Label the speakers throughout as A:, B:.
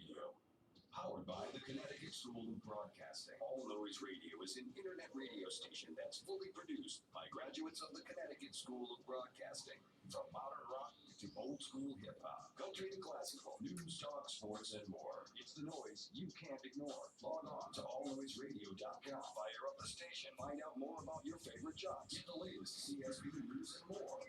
A: Radio. Powered by the Connecticut School of Broadcasting. All Noise Radio is an internet radio station that's fully produced by graduates of the Connecticut School of Broadcasting. From modern rock to old school hip hop, country to classical, news, talk, sports, and more. It's the noise you can't ignore. Log on to allnoiseradio.com. Fire up the station. Find out more about your favorite jocks. Get the latest CSB news and more.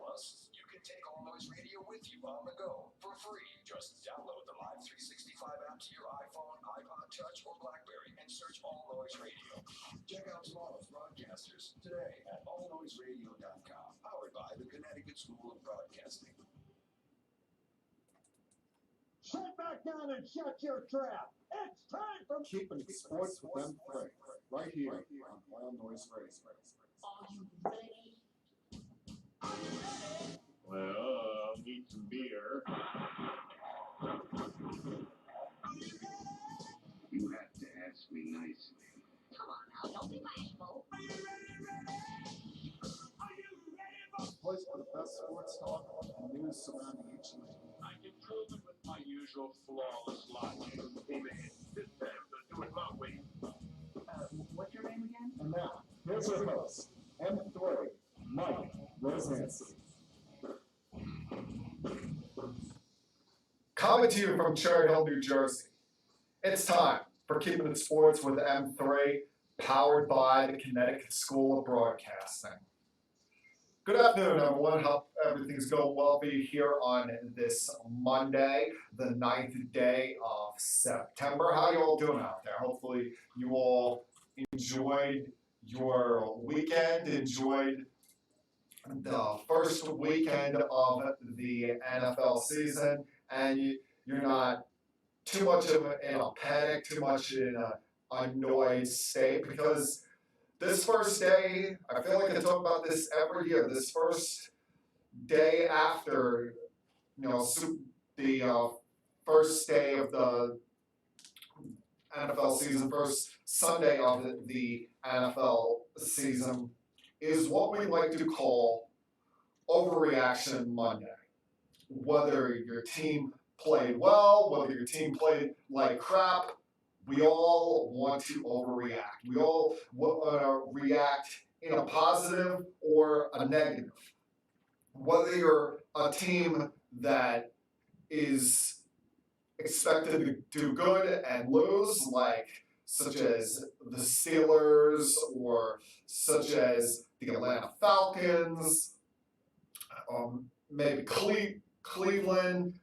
A: Plus, you can take All Noise Radio with you on the go for free. Just download the Live 365 app to your iPhone, iPod Touch, or BlackBerry and search All Noise Radio. Check out tomorrow's broadcasters today at allnoiseradio.com. Powered by the Connecticut School of Broadcasting.
B: Shut back down and shut your trap. It's time for
C: Keeping it sports with them three, right here on All Noise Radio.
D: Are you ready?
E: Well, need some beer.
F: You have to ask me nicely.
D: Come on now, don't be bashful.
C: Place for the best sports talk and news surrounding each league.
E: I can prove it with my usual flawless logic. Hey man, this time they'll do it my way.
D: What's your name again?
C: And now, here's your host, M3, Mike Rosancy.
G: Coming to you from Cherry Hill, New Jersey. It's time for Keeping It Sports with M3, powered by the Connecticut School of Broadcasting. Good afternoon, everyone. Hope everything's going well. Be here on this Monday, the 9th day of September. How you all doing out there? Hopefully you all enjoyed your weekend, enjoyed the first weekend of the NFL season, and you're not too much in a panic, too much in an annoyed state, because this first day, I feel like I talk about this every year, this first day after, the first day of the NFL season, first Sunday of the NFL season, is what we like to call Overreaction Monday. Whether your team played well, whether your team played like crap, we all want to overreact. We all react in a positive or a negative. Whether you're a team that is expected to do good and lose, such as the Steelers or such as the Atlanta Falcons, maybe Cleveland,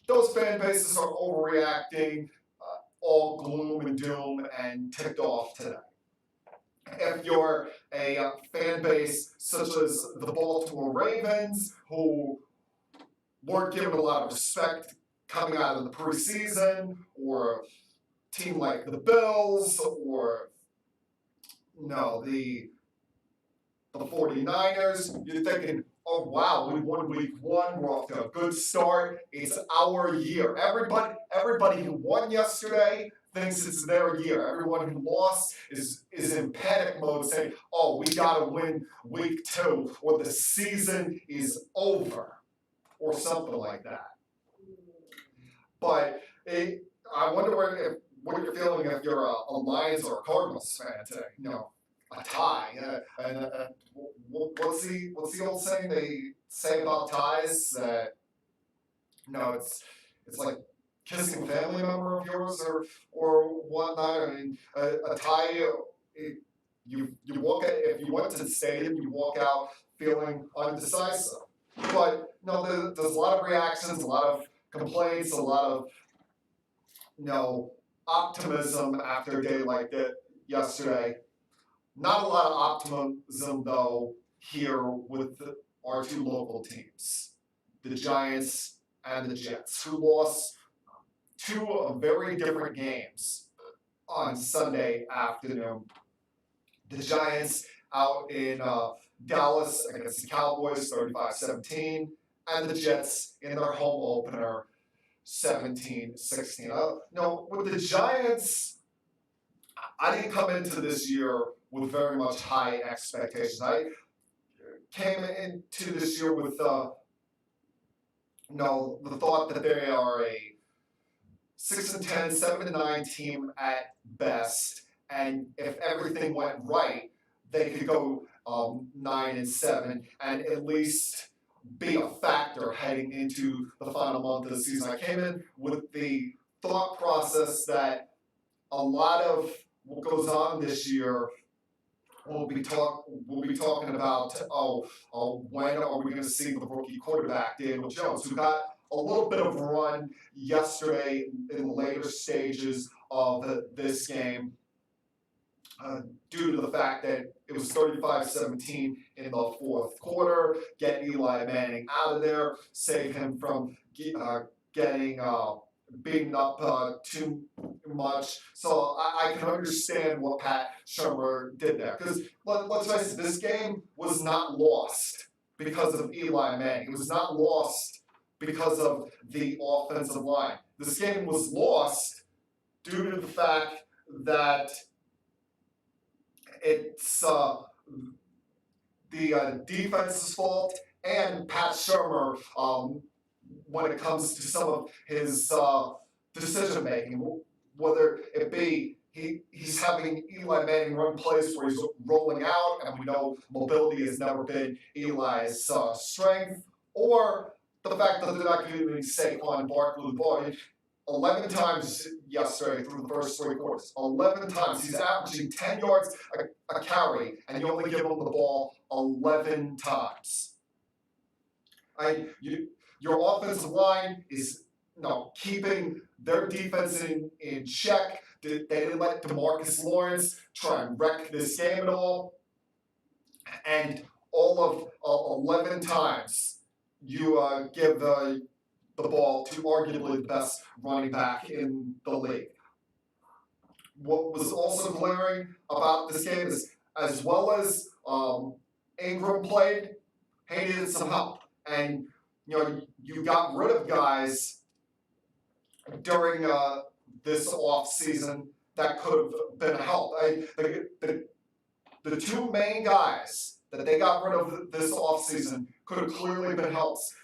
G: those fan bases are overreacting, all gloom and doom and ticked off today. If you're a fan base such as the Baltimore Ravens, who weren't given a lot of respect coming out of the preseason, or a team like the Bills, or the 49ers, you're thinking, oh wow, we won week one, we're off to a good start, it's our year. Everybody who won yesterday thinks it's their year. Everyone who lost is in panic mode saying, oh, we gotta win week two, or the season is over, or something like that. But I wonder what you're feeling if you're a Lions or a Cardinals fan today. A tie. What's the old saying they say about ties? That it's like kissing a family member of yours or whatnot. I mean, a tie. You walk out, if you went to the stadium, you walk out feeling undecisive. But there's a lot of reactions, a lot of complaints, a lot of optimism after a day like that yesterday. Not a lot of optimism, though, here with our two local teams, the Giants and the Jets, who lost two very different games on Sunday afternoon. The Giants out in Dallas against the Cowboys, 35-17, and the Jets in their home opener, 17-16. With the Giants, I didn't come into this year with very much high expectations. I came into this year with the thought that they are 6-10, 7-9 team at best, and if everything went right, they could go 9-7 and at least be a factor heading into the final month of the season. I came in with the thought process that a lot of what goes on this year we'll be talking about when are we going to see the rookie quarterback Daniel Jones, who got a little bit of run yesterday in the later stages of this game due to the fact that it was 35-17 in the fourth quarter. Get Eli Manning out of there, save him from getting beaten up too much. So I can understand what Pat Shurmur did there. Because let's face it, this game was not lost because of Eli Manning. It was not lost because of the offensive line. This game was lost due to the fact that it's the defense's fault and Pat Shurmur when it comes to some of his decision making, whether it be he's having Eli Manning run plays where he's rolling out, and we know mobility has never been Eli's strength, or the fact that they're not giving Saquon Barkley the ball. 11 times yesterday through the first 3 quarters. 11 times. He's averaging 10 yards a carry, and you only give him the ball 11 times. Your offensive line is keeping their defense in check. They didn't let DeMarcus Lawrence try and wreck this game at all. And all of 11 times you give the ball to arguably the best running back in the league. What was also glaring about this game is, as well as Ingram played, he needed some help. And you got rid of guys during this off season that could have been a help. The 2 main guys that they got rid of this off season could have clearly been helps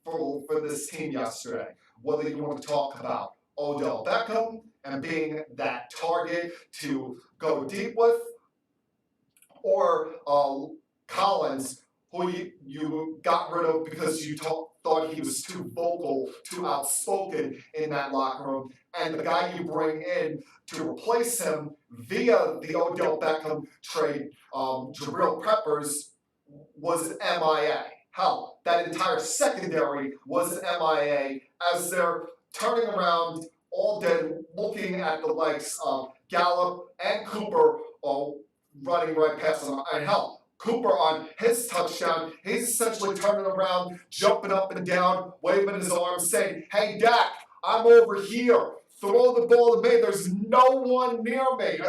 G: for this team yesterday. Whether you want to talk about Odell Beckham and being that target to go deep with, or Collins, who you got rid of because you thought he was too vocal, too outspoken in that locker room, and the guy you bring in to replace him via the Odell Beckham trade, Jabril Peppers, was MIA. Hell, that entire secondary was MIA as they're turning around all day looking at the likes of Gallup and Cooper running right past them. And hell, Cooper on his touchdown, he's essentially turning around, jumping up and down, waving his arms, saying, "Hey, Dak, I'm over here. Throw the ball to me. There's no one near me."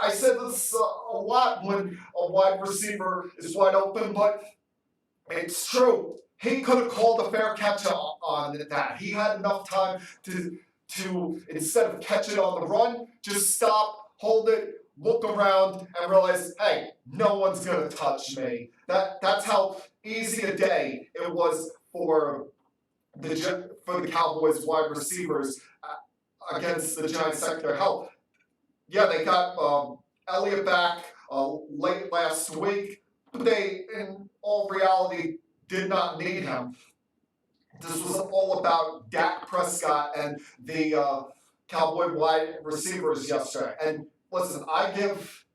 G: I said this a lot when a wide receiver is wide open, but it's true. He could have called a fair catch on that. He had enough time to instead of catch it on the run, just stop, hold it, look around, and realize, hey, no one's going to touch me. That's how easy a day it was for the Cowboys wide recievers against the Giants secondary. Hell, yeah, they got Elliott back late last week, but they, in all reality, did not need him. This was all about Dak Prescott and the Cowboy wide receivers yesterday. And listen, I give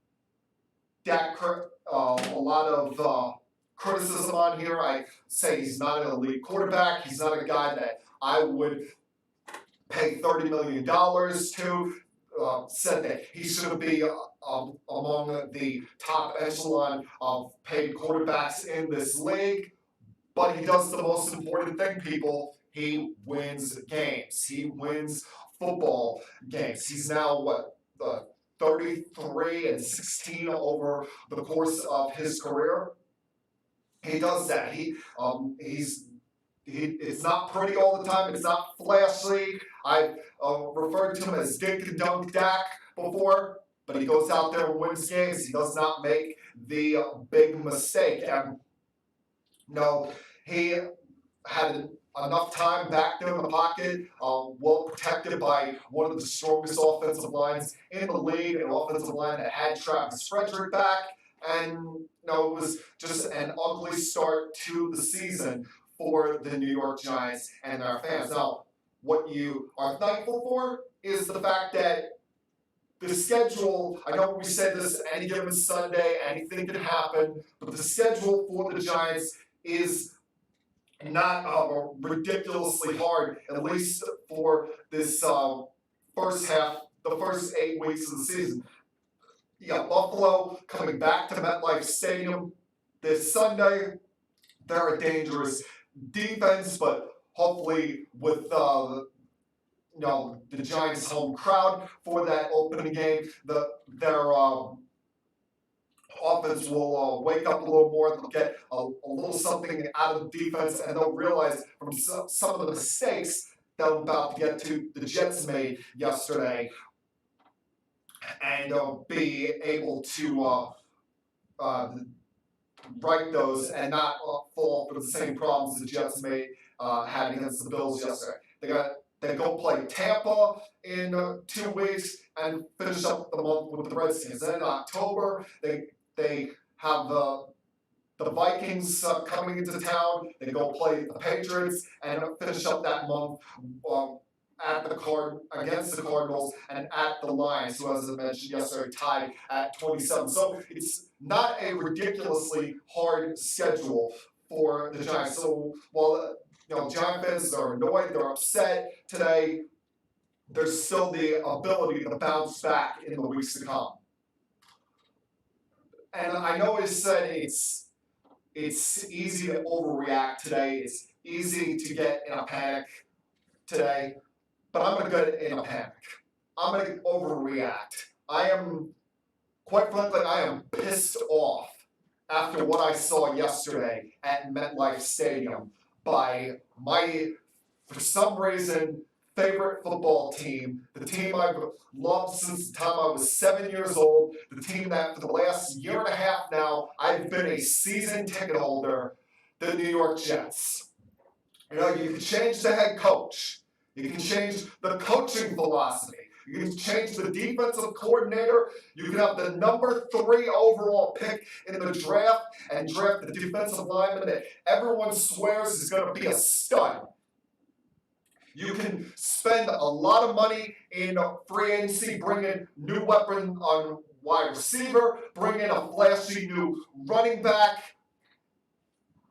G: Dak a lot of criticism on here. I say he's not an elite quarterback. He's not a guy that I would pay $30 million to. Said that he should be among the top echelon of paid quarterbacks in this league. But he does the most important thing, people. He wins games. He wins football games. He's now, 33-16 over the course of his career. He does that. It's not pretty all the time. It's not flashy. I've referred to him as Dink and Dunk Dak before, but he goes out there and wins games. He does not make the big mistake. And no, he had enough time back there in the pocket, well protected by one of the strongest offensive lines in the league, an offensive line that had Travis Frederick back, and it was just an ugly start to the season for the New York Giants and their fans. Now, what you are thankful for is the fact that the schedule, I know we said this any given Sunday, anything can happen, but the schedule for the Giants is not ridiculously hard, at least for this first half, the first 8 weeks of the season. You got Buffalo coming back to MetLife Stadium this Sunday. They're a dangerous defense, but hopefully with the Giants' home crowd for that opening game, their offense will wake up a little more. They'll get a little something out of the defense, and they'll realize from some of the mistakes that I'm about to get to the Jets made yesterday, and be able to right those and not fall for the same problems the Jets had against the Bills yesterday. They go play Tampa in 2 weeks and finish up the month with the Redskins. Then in October, they have the Vikings coming into town. They go play the Patriots and finish up that month against the Cardinals and at the Lions, who, as I mentioned yesterday, tied at 27. So it's not a ridiculously hard schedule for the Giants. So while Giant fans are annoyed, they're upset today, there's still the ability to bounce back in the weeks to come. And I know I said it's easy to overreact today. It's easy to get in a panic today, but I'm going to get in a panic. I'm going to overreact. Quite frankly, I am pissed off after what I saw yesterday at MetLife Stadium by my, for some reason, favorite football team, the team I've loved since the time I was 7 years old, the team that for the last year and a half now, I've been a season ticket holder, the New York Jets. You can change the head coach. You can change the coaching philosophy. You can change the defensive coordinator. You can have the number 3 overall pick in the draft and draft the defensive lineman that everyone swears is going to be a stud. You can spend a lot of money in free agency, bring in new weapon on wide receiver, bring in a flashy new running back,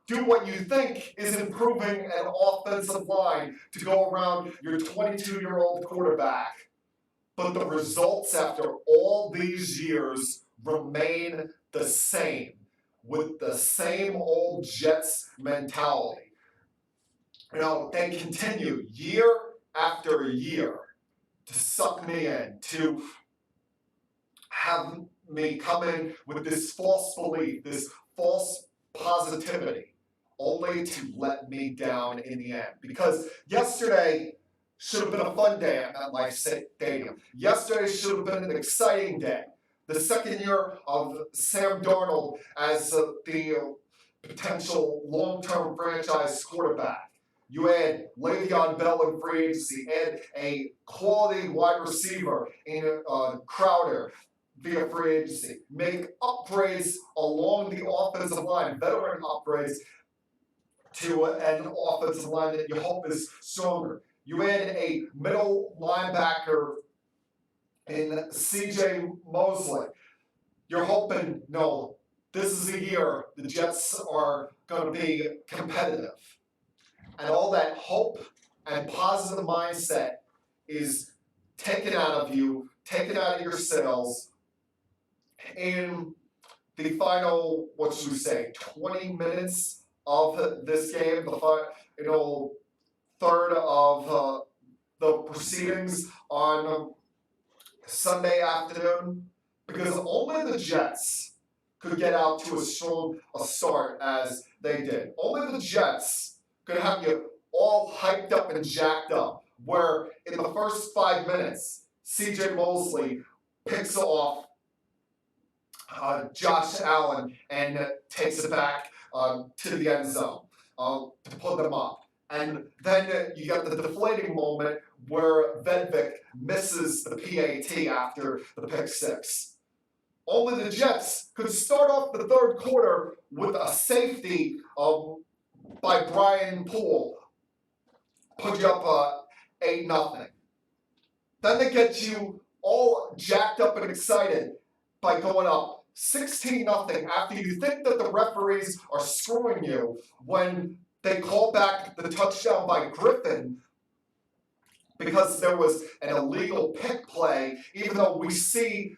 G: do what you think is improving an offensive line to go around your 22-year-old quarterback. But the results after all these years remain the same, with the same old Jets mentality. They continue year after year to suck me in, to have me come in with this false belief, this false positivity, only to let me down in the end. Because yesterday should have been a fun day at MetLife Stadium. Yesterday should have been an exciting day. The second year of Sam Darnold as the potential long-term franchise quarterback. You add Le'Veon Bell in free agency, add a quality wide receiver in Crowder via free agency. Make upgrades along the offensive line, veteran upgrades to an offensive line that you hope is stronger. You add a middle linebacker in C.J. Mosley. You're hoping, this is a year the Jets are going to be competitive. And all that hope and positive mindset is taken out of you, taken out of your cells in the final, 20 minutes of this game, the third of the proceedings on Sunday afternoon, because only the Jets could get out to as strong a start as they did. Only the Jets could have you all hyped up and jacked up, where in the first 5 minutes, C.J. Mosley picks off Josh Allen and takes it back to the end zone to put them up. And then you get the deflating moment where Vedvik misses the PAT after the pick six. Only the Jets could start off the third quarter with a safety by Brian Poole, put you up 8-0. Then they get you all jacked up and excited by going up 16-0 after you think that the referees are screwing you when they call back the touchdown by Griffin because there was an illegal pick play, even though we see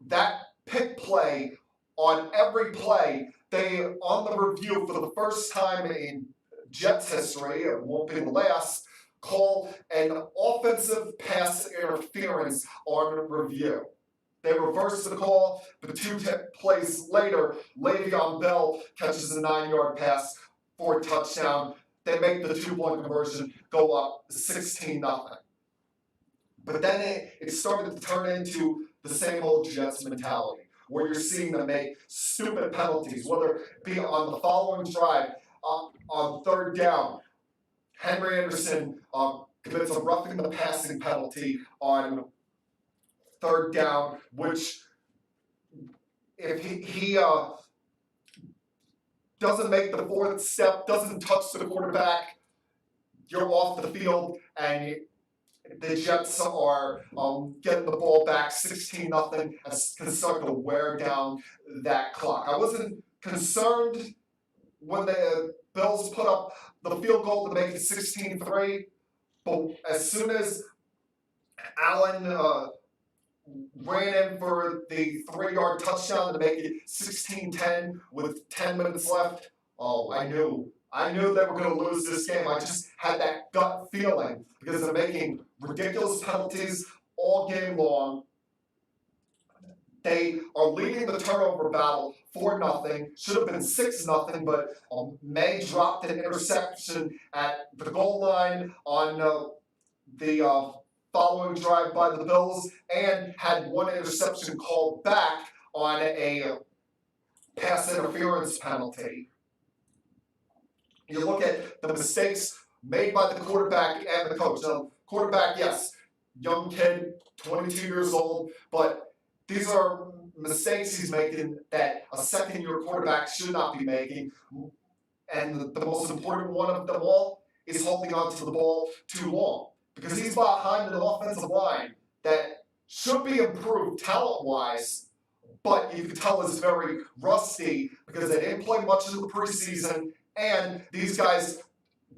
G: that pick play on every play. They, on the review for the first time in Jets history, it won't be the last, call an offensive pass interference on review. They reverse the call, but two plays later, Le'Veon Bell catches a 9-yard pass for a touchdown. They make the 2-point conversion, go up 16-0. But then it started to turn into the same old Jets mentality, where you're seeing them make stupid penalties, whether it be on the following drive, on third down. Henry Anderson commits a roughing the passing penalty on third down, which if he doesn't make the fourth step, doesn't touch the quarterback, you're off the field, and the Jets are getting the ball back 16-0 and can start to wear down that clock. I wasn't concerned when the Bills put up the field goal to make it 16-3, but as soon as Allen ran in for the 3-yard touchdown to make it 16-10 with 10 minutes left, I knew they were going to lose this game. I just had that gut feeling because they're making ridiculous penalties all game long. They are leading the turnover battle 4-0. Should have been 6-0, but May dropped an interception at the goal line on the following drive by the Bills and had one interception called back on a pass interference penalty. You look at the mistakes made by the quarterback and the coach. Now, quarterback, yes, young kid, 22 years old, but these are mistakes he's making that a second-year quarterback should not be making. And the most important one of them all is holding on to the ball too long, because he's behind an offensive line that should be improved talent-wise, but you can tell is very rusty because they didn't play much of the preseason, and these guys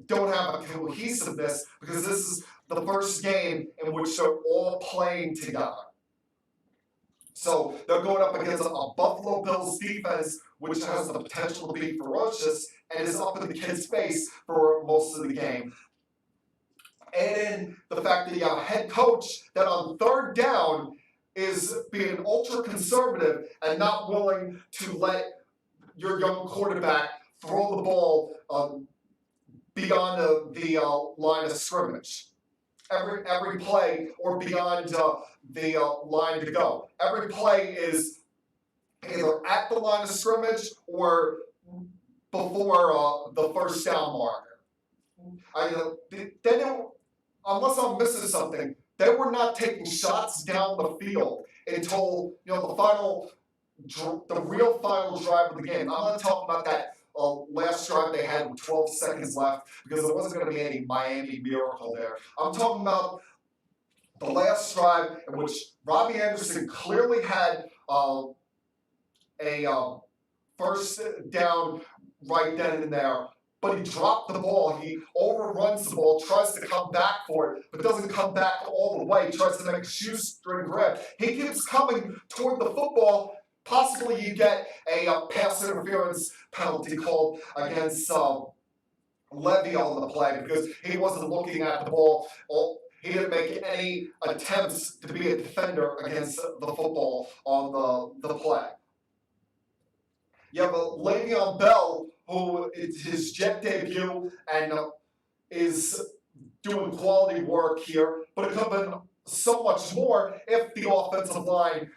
G: don't have a cohesiveness because this is the first game in which they're all playing together. So they're going up against a Buffalo Bills defense, which has the potential to be ferocious and is up in the kid's face for most of the game. And in the fact that you have a head coach that on third down is being ultra conservative and not willing to let your young quarterback throw the ball beyond the line of scrimmage. Every play or beyond the line to go. Every play is either at the line of scrimmage or before the first down marker. Unless I'm missing something, they were not taking shots down the field until the real final drive of the game. I'm not talking about that last drive they had with 12 seconds left because there wasn't going to be any Miami miracle there. I'm talking about the last drive in which Robbie Anderson clearly had a first down right then and there, but he dropped the ball. He overruns the ball, tries to come back for it, but doesn't come back all the way, tries to make a shoestring grab. He keeps coming toward the football. Possibly you get a pass interference penalty called against Levy on the play because he wasn't looking at the ball. He didn't make any attempts to be a defender against the football on the play. You have a Le'Veon Bell, who is his Jet debut and is doing quality work here, but it could have been so much more if the offensive line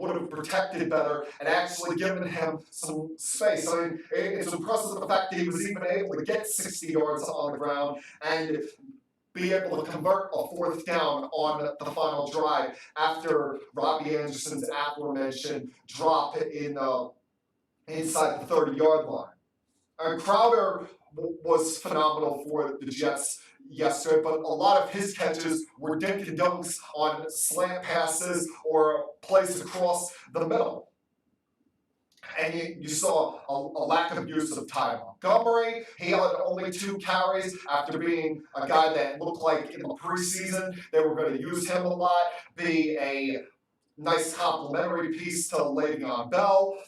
G: would have protected better and actually given him some space. I mean, it's impressive the fact that he was even able to get 60 yards on the ground and be able to convert a fourth down on the final drive after Robbie Anderson's aforementioned drop in inside the 30-yard line. And Crowder was phenomenal for the Jets yesterday, but a lot of his catches were dink and dunks on slant passes or plays across the middle. And you saw a lack of use of Ty Montgomery. He had only 2 carries after being a guy that looked like in the preseason they were going to use him a lot, be a nice complementary piece to Le'Veon Bell.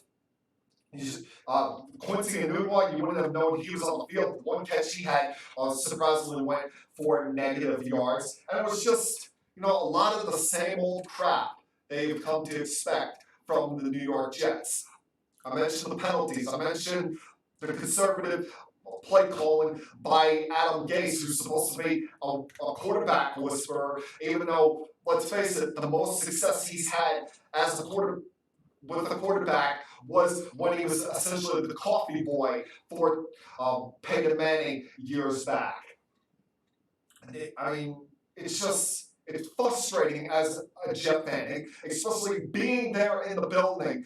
G: Quincy Enunwa, you wouldn't have known he was on the field. One catch he had surprisingly went for negative yards. And it was just, a lot of the same old crap they've come to expect from the New York Jets. I mentioned the penalties. I mentioned the conservative play calling by Adam Gase, who's supposed to be a quarterback whisperer, even though, let's face it, the most success he's had as a quarterback was when he was essentially the coffee boy for Peyton Manning years back. It's frustrating as a Jet fan, especially being there in the building,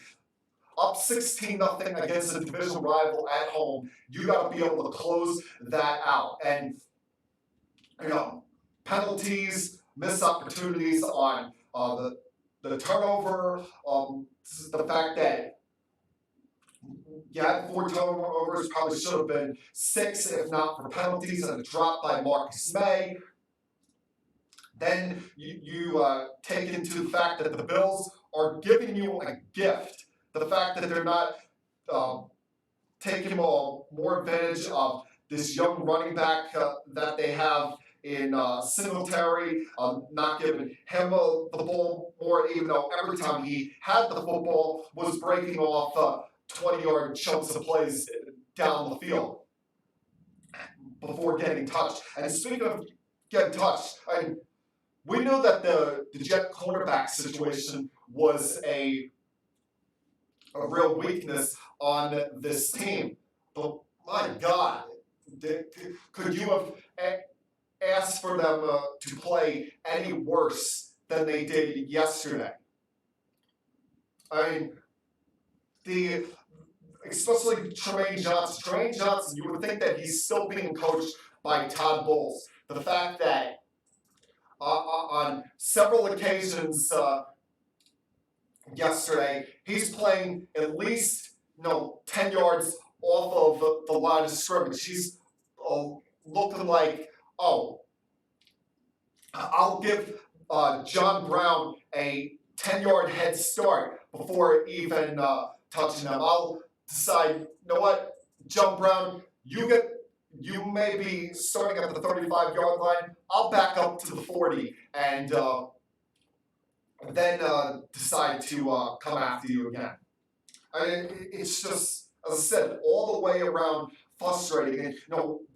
G: up 16-0 against a division rival at home. You got to be able to close that out. And, penalties, missed opportunities on the turnover, the fact that you had 4 turnovers, probably should have been 6 if not for penalties, and a drop by Marcus May. Then you take into the fact that the Bills are giving you a gift. The fact that they're not taking more advantage of this young running back that they have in Singletary, not giving him the ball more, even though every time he had the football was breaking off 20-yard chunks of plays down the field before getting touched. And speaking of getting touched, we knew that the Jet cornerback situation was a real weakness on this team. But my God, could you have asked for them to play any worse than they did yesterday? Especially Tremaine Johnson. Tremaine Johnson, you would think that he's still being coached by Todd Bowles. The fact that on several occasions yesterday, he's playing at least 10 yards off of the line of scrimmage. He's looking like, I'll give John Brown a 10-yard head start before even touching him. I'll decide, John Brown, you may be starting at the 35-yard line. I'll back up to the 40 and then decide to come after you again. It's just, as I said, all the way around frustrating. And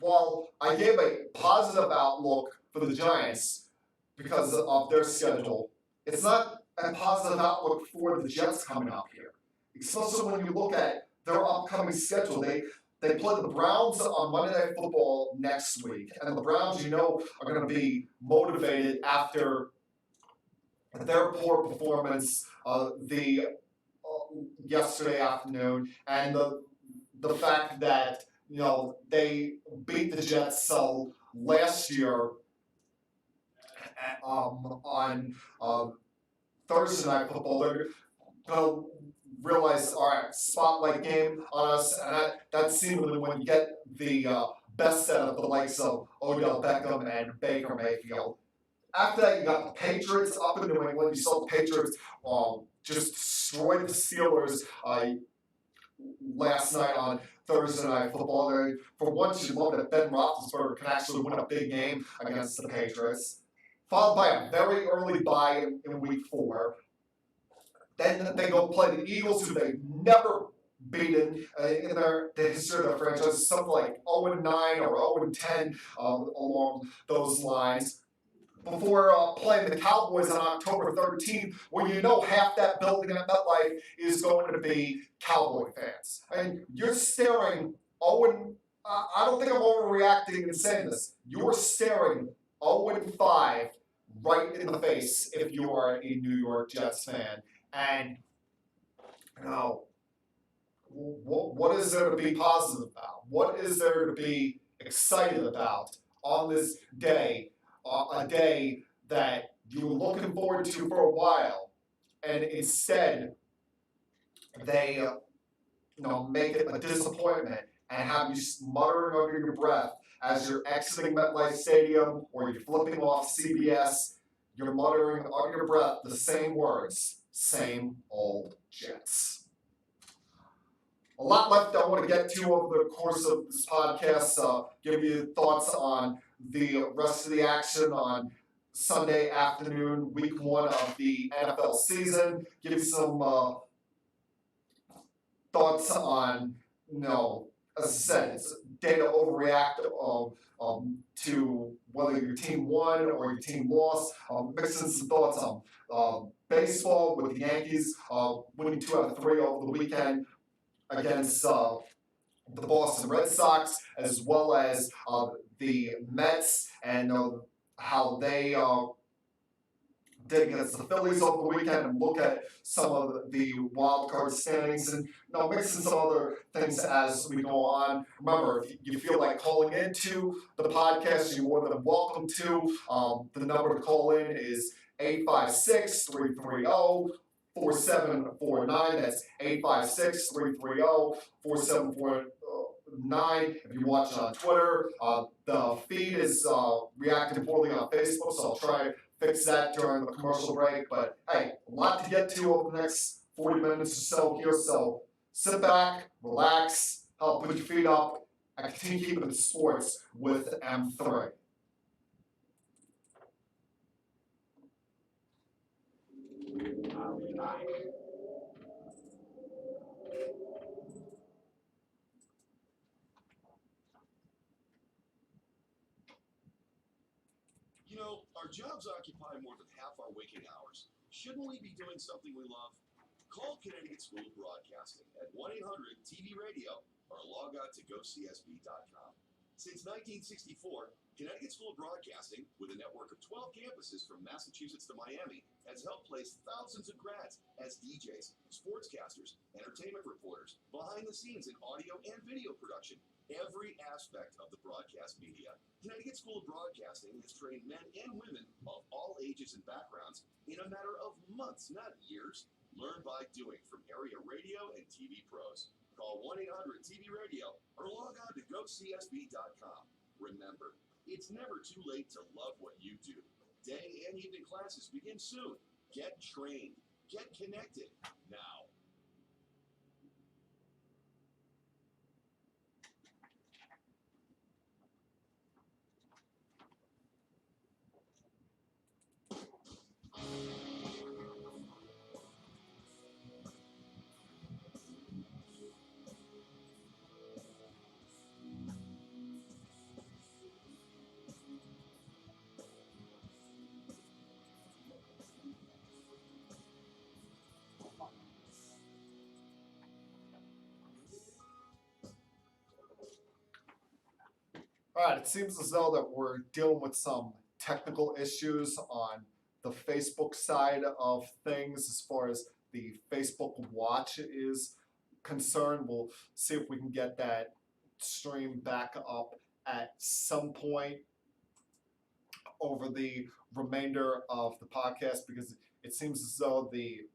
G: while I gave a positive outlook for the Giants because of their schedule, it's not a positive outlook for the Jets coming up here. Especially when you look at their upcoming schedule. They play the Browns on Monday Night Football next week. And the Browns, are going to be motivated after their poor performance yesterday afternoon, and the fact that they beat the Jets last year on Thursday Night Football. They're going to realize, all right, spotlight game on us, and that's seemingly when you get the best set of the likes of Odell Beckham and Baker Mayfield. After that, you got the Patriots up in New England. You saw the Patriots just destroy the Steelers last night on Thursday Night Football. For once, you love that Ben Roethlisberger can actually win a big game against the Patriots. Followed by a very early bye in Week 4. Then they go play the Eagles, who they've never beaten in the history of their franchise. Something like 0-9 or 0-10 along those lines. before playing the Cowboys on October 13th, where you know half that building at MetLife is going to be Cowboy fans. I mean, you're staring, I don't think I'm overreacting in saying this, you're staring 0-5 right in the face if you are a New York Jets fan. And, you know, what is there to be positive about? What is there to be excited about on this day? A day that you were looking forward to for a while, and instead they make it a disappointment and have you muttering under your breath as you're exiting MetLife Stadium or you're flipping off CBS. You're muttering under your breath the same words, same old Jets. A lot left I want to get to over the course of this podcast. Give you thoughts on the rest of the action on Sunday afternoon, week 1 of the NFL season. Give you some thoughts on, as I said, it's a day to overreact to whether your team won or your team lost. Mixing some thoughts on baseball with the Yankees winning 2 out of 3 over the weekend against the Boston Red Sox, as well as the Mets and how they did against the Phillies over the weekend, and look at some of the wild card standings and mixing some other things as we go on. Remember, if you feel like calling into the podcast, you're more than welcome to. The number to call in is 856-330-4749. That's 856-330-4749. If you watch it on Twitter, the feed is reacting poorly on Facebook, so I'll try to fix that during the commercial break. But hey, a lot to get to over the next 40 minutes or so here. So sit back, relax, help put your feet up, and continue keeping the sports with M3.
A: I'll be back. You know, our jobs occupy more than half our waking hours. Shouldn't we be doing something we love? Call Connecticut School of Broadcasting at 1-800-TV-RADIO or log on to gocsb.com. Since 1964, Connecticut School of Broadcasting, with a network of 12 campuses from Massachusetts to Miami, has helped place thousands of grads as DJs, sportscasters, entertainment reporters, behind the scenes in audio and video production, every aspect of the broadcast media. Connecticut School of Broadcasting has trained men and women of all ages and backgrounds in a matter of months, not years. Learn by doing from area radio and TV pros. Call 1-800-TV-RADIO or log on to gocsb.com. Remember, it's never too late to love what you do. Day and evening classes begin soon. Get trained. Get connected now.
G: All right, it seems as though that we're dealing with some technical issues on the Facebook side of things as far as the Facebook Watch is concerned. We'll see if we can get that stream back up at some point over the remainder of the podcast, because it seems as though it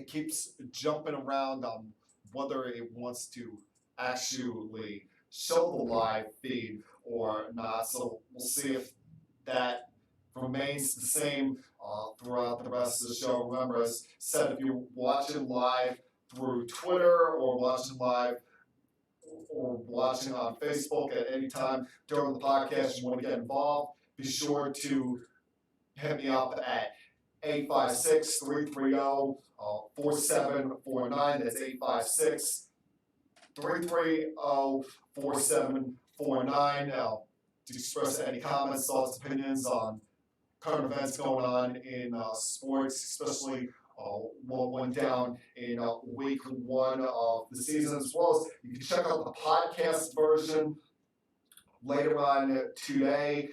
G: keeps jumping around on whether it wants to actually show the live feed or not. So we'll see if that remains the same throughout the rest of the show. Remember, as I said, if you're watching live through Twitter or watching live or watching on Facebook at any time during the podcast, you want to get involved, be sure to hit me up at 856-330-4749. That's 856-330-4749. to express any comments, thoughts, opinions on current events going on in sports, especially what went down in week 1 of the season, as well as you can check out the podcast version later on today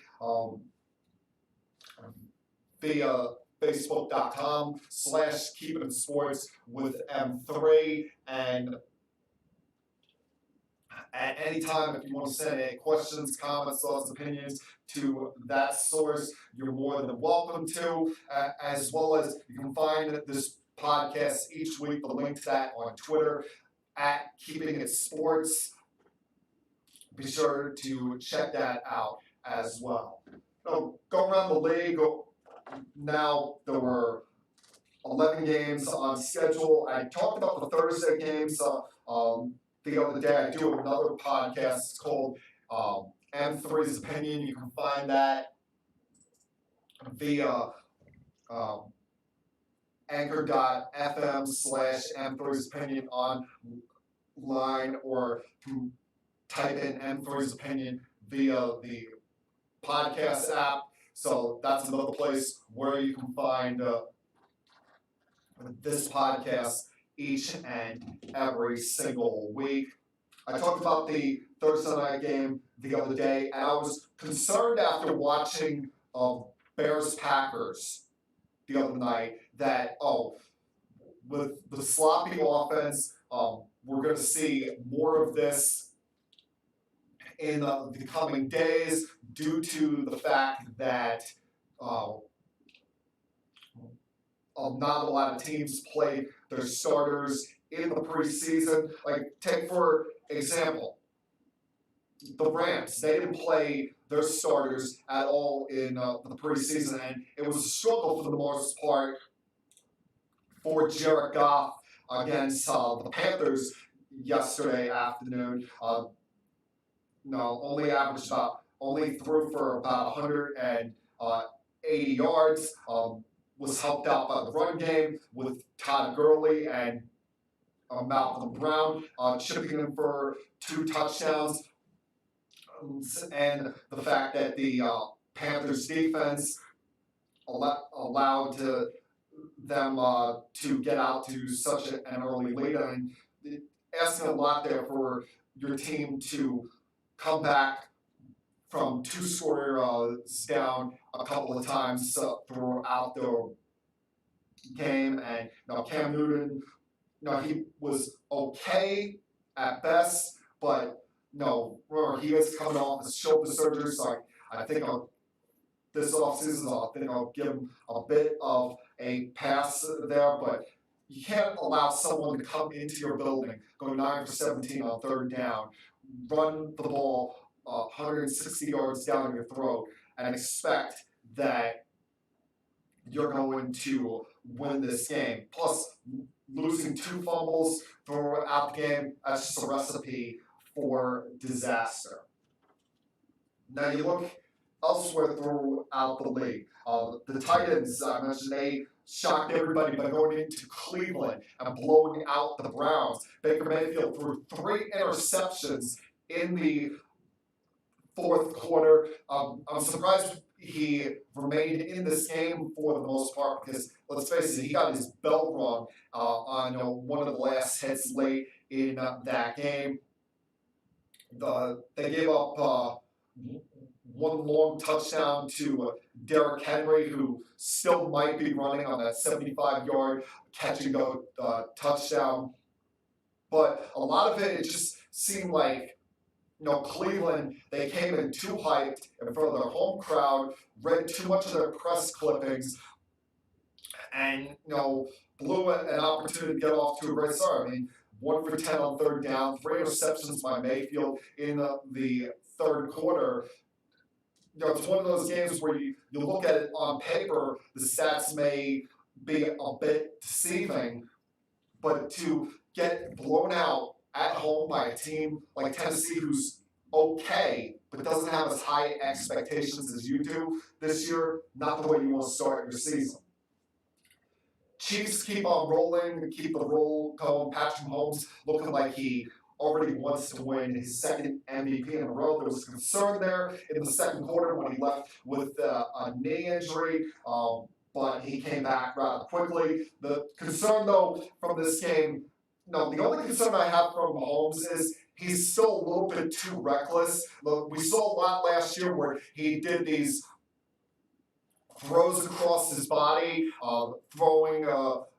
G: via facebook.com/keepingsports with M3. And at any time, if you want to send any questions, comments, thoughts, opinions to that source, you're more than welcome to, as well as you can find this podcast each week, the link to that on Twitter at Keeping It Sports. Be sure to check that out as well. Go around the league. Now there were 11 games on schedule. I talked about the Thursday games the other day. I do another podcast. It's called M3's Opinion. You can find that via anchor.fm/M3's Opinion online, or type in M3's Opinion via the podcast app. So that's another place where you can find this podcast each and every single week. I talked about the Thursday night game the other day, and I was concerned after watching Bears-Packers the other night that, with the sloppy offense, we're going to see more of this in the coming days due to the fact that not a lot of teams played their starters in the preseason. Like, take for example, the Rams. They didn't play their starters at all in the preseason, and it was a struggle for the most part for Jared Goff against the Panthers yesterday afternoon. Only threw for about 180 yards. Was helped out by the run game with Todd Gurley and Malcolm Brown chipping in for 2 touchdowns. And the fact that the Panthers defense allowed them to get out to such an early lead, and asking a lot there for your team to come back from 2 scores down a couple of times throughout the game. And Cam Newton, he was okay at best, but remember, he is coming off his shoulder surgery, so I think this offseason I'll give him a bit of a pass there, but you can't allow someone to come into your building, go 9 for 17 on 3rd down, run the ball 160 yards down your throat, and expect that you're going to win this game. Plus, losing 2 fumbles throughout the game, that's just a recipe for disaster. Now you look elsewhere throughout the league. The Titans, I mentioned, they shocked everybody by going into Cleveland and blowing out the Browns. Baker Mayfield threw 3 interceptions in the 4th quarter. I'm surprised he remained in this game for the most part because, let's face it, he got his belt rung on one of the last hits late in that game. They gave up 1 long touchdown to Derrick Henry, who still might be running on that 75-yard catch-and-go touchdown. But a lot of it just seemed like, Cleveland, they came in too hyped in front of their home crowd, read too much of their press clippings, and, blew an opportunity to get off to a great start. I mean, 1 for 10 on 3rd down, 3 interceptions by Mayfield in the 3rd quarter. It's one of those games where you look at it on paper, the stats may be a bit deceiving, but to get blown out at home by a team like Tennessee, who's okay, but doesn't have as high expectations as you do this year, not the way you want to start your season. Chiefs keep on rolling, keep the roll going. Patrick Mahomes looking like he already wants to win his second MVP in a row. There was concern there in the second quarter when he left with a knee injury, but he came back rather quickly. The concern, though, from this game, no, the only concern I have from Mahomes is he's still a little bit too reckless. Look, we saw a lot last year where he did these throws across his body, throwing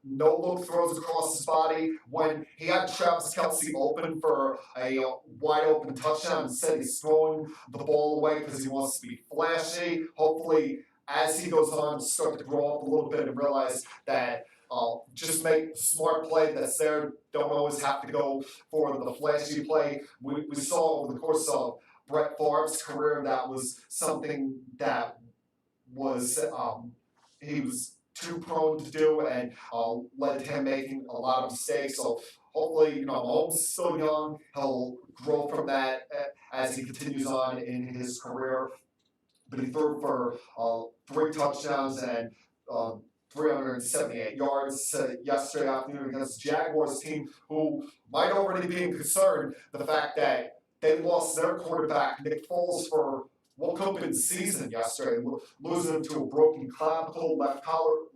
G: no-look throws across his body. When he had Travis Kelce open for a wide-open touchdown, instead he's throwing the ball away because he wants to be flashy. Hopefully, as he goes on, start to grow up a little bit and realize that just make smart play that's there. Don't always have to go for the flashy play. We saw over the course of Brett Favre's career that was something that was he was too prone to do and led to him making a lot of mistakes. So hopefully, Mahomes is still young. He'll grow from that as he continues on in his career. But he threw for 3 touchdowns and 378 yards yesterday afternoon against the Jaguars team, who might already be in concern. The fact that they lost their quarterback, Nick Foles, for what could have been the season yesterday, losing him to a broken clavicle, left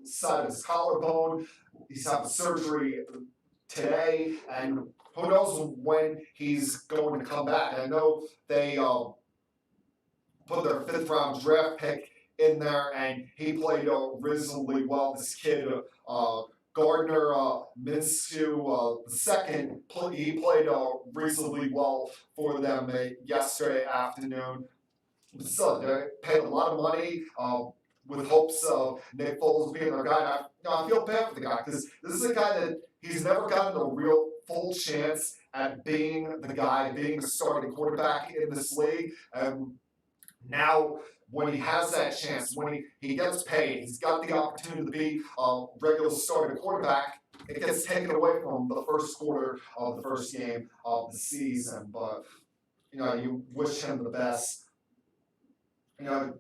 G: side of his collarbone. He's having surgery today, and who knows when he's going to come back. And I know they put their 5th-round draft pick in there, and he played reasonably well. This kid, Gardner Minshew II, he played reasonably well for them yesterday afternoon. So they paid a lot of money with hopes of Nick Foles being their guy. And I feel bad for the guy because this is a guy that he's never gotten a real full chance at being the guy, being the starting quarterback in this league. Now, when he has that chance, when he gets paid, he's got the opportunity to be a regular starting quarterback. It gets taken away from him the first quarter of the first game of the season. But, you wish him the best.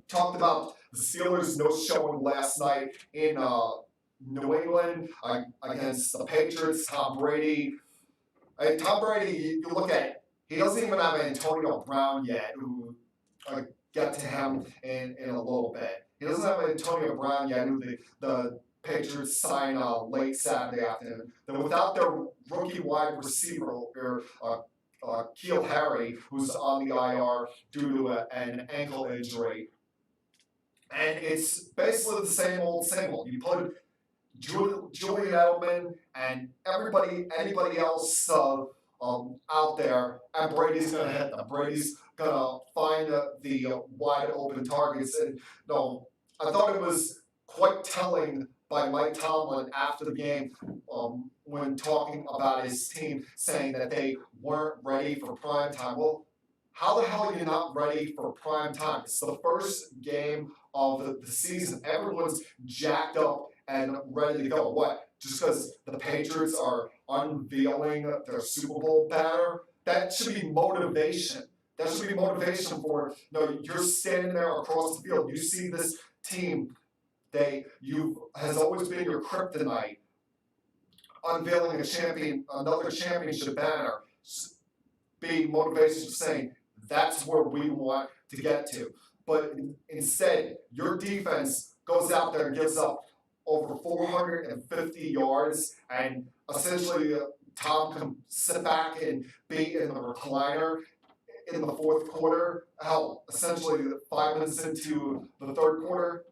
G: Talked about the Steelers' no showing last night in New England against the Patriots. Tom Brady, you look at, he doesn't even have Antonio Brown yet, who get to him in a little bit. He doesn't have Antonio Brown yet, who the Patriots signed late Saturday afternoon. Then without their rookie wide receiver, Keel Harry, who's on the IR due to an ankle injury. And it's basically the same old. You put Julian Edelman and anybody else out there, and Brady's going to hit them. Brady's going to find the wide open targets. And I thought it was quite telling by Mike Tomlin after the game when talking about his team, saying that they weren't ready for prime time. Well, how the hell are you not ready for prime time? It's the first game of the season. Everyone's jacked up and ready to go. What? Just because the Patriots are unveiling their Super Bowl banner? That should be motivation. That should be motivation for, you're standing there across the field. You see this team has always been your kryptonite, unveiling another championship banner, be motivation for saying that's where we want to get to. But instead, your defense goes out there and gives up over 450 yards, and essentially Tom can sit back and be in the recliner in the fourth quarter. Hell, essentially 5 minutes into the third quarter.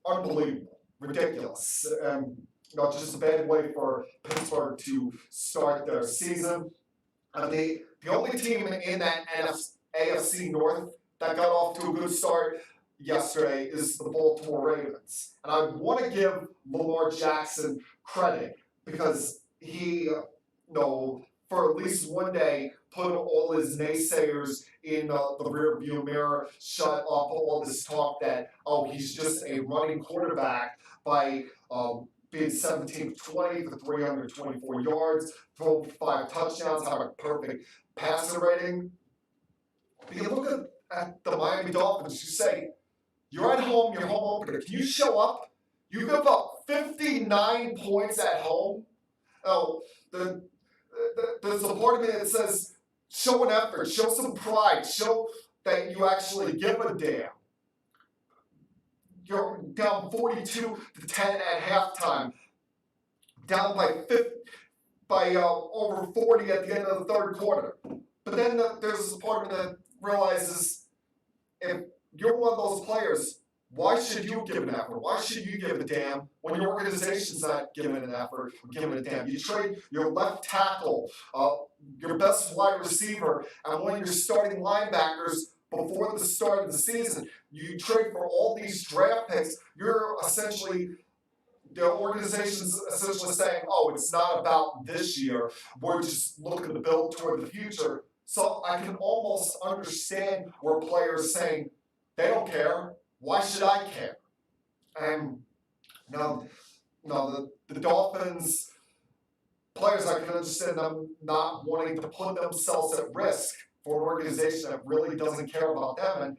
G: Unbelievable, ridiculous, just a bad way for Pittsburgh to start their season. The only team in that AFC North that got off to a good start yesterday is the Baltimore Ravens. And I want to give Lamar Jackson credit because he, for at least one day, put all his naysayers in the rearview mirror, shut up all this talk that, he's just a running quarterback by being 17 20 for 324 yards, throwing 5 touchdowns, having a perfect passer rating. But you look at the Miami Dolphins, you say, you're at home, you're home opener. Can you show up? You give up 59 points at home. there's a part of me that says, show an effort, show some pride, show that you actually give a damn. You're down 42-10 at halftime, down by over 40 at the end of the third quarter. But then there's a part of me that realizes, if you're one of those players, why should you give an effort? Why should you give a damn when your organization's not giving an effort or giving a damn? You trade your left tackle, your best wide receiver, and one of your starting linebackers before the start of the season. You trade for all these draft picks. You're essentially, the organization's essentially saying, oh, it's not about this year. We're just looking to build toward the future. So I can almost understand where players saying, they don't care. Why should I care? And the Dolphins players, I can understand them not wanting to put themselves at risk for an organization that really doesn't care about them. And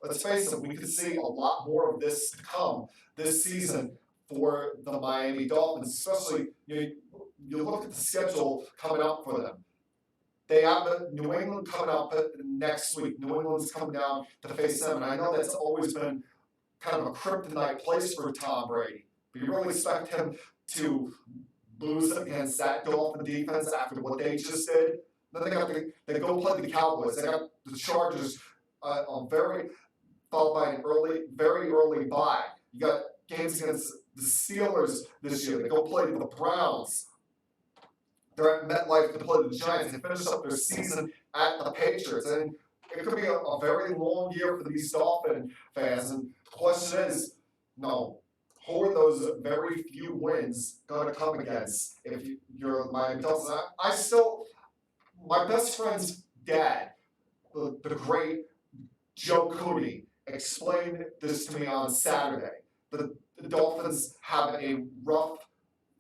G: let's face it, we could see a lot more of this to come this season for the Miami Dolphins, especially you look at the schedule coming up for them. They have New England coming up next week. New England's coming down to face them. And I know that's always been kind of a kryptonite place for Tom Brady. But you really expect him to lose against that Dolphin defense after what they just did. Then they go play the Cowboys. They got the Chargers followed by very early bye. You got games against the Steelers this year. They go play the Browns. They're at MetLife to play the Giants. They finish up their season at the Patriots. And it could be a very long year for these Dolphin fans. And the question is, who are those very few wins going to come against if you're Miami Dolphins? My best friend's dad, the great Joe Cooney, explained this to me on Saturday. The Dolphins have a rough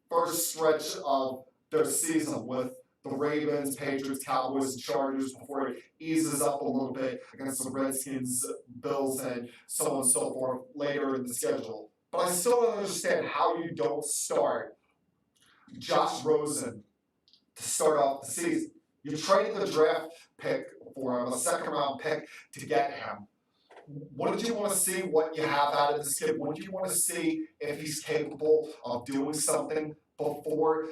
G: first stretch of their season with the Ravens, Patriots, Cowboys, and Chargers before it eases up a little bit against the Redskins, Bills, and so on and so forth later in the schedule. But I still don't understand how you don't start Josh Rosen to start off the season. You traded the draft pick for him, a second-round pick, to get him. What did you want to see what you have out of this kid? What do you want to see if he's capable of doing something before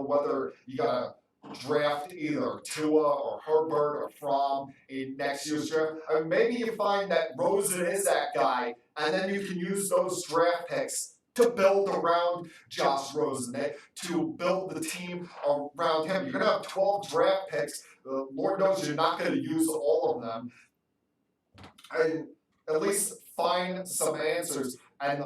G: whether you got to draft either Tua or Herbert or Fromm in next year's draft? I mean, maybe you find that Rosen is that guy, and then you can use those draft picks to build around Josh Rosen, to build the team around him. You're going to have 12 draft picks. Lord knows you're not going to use all of them. And at least find some answers and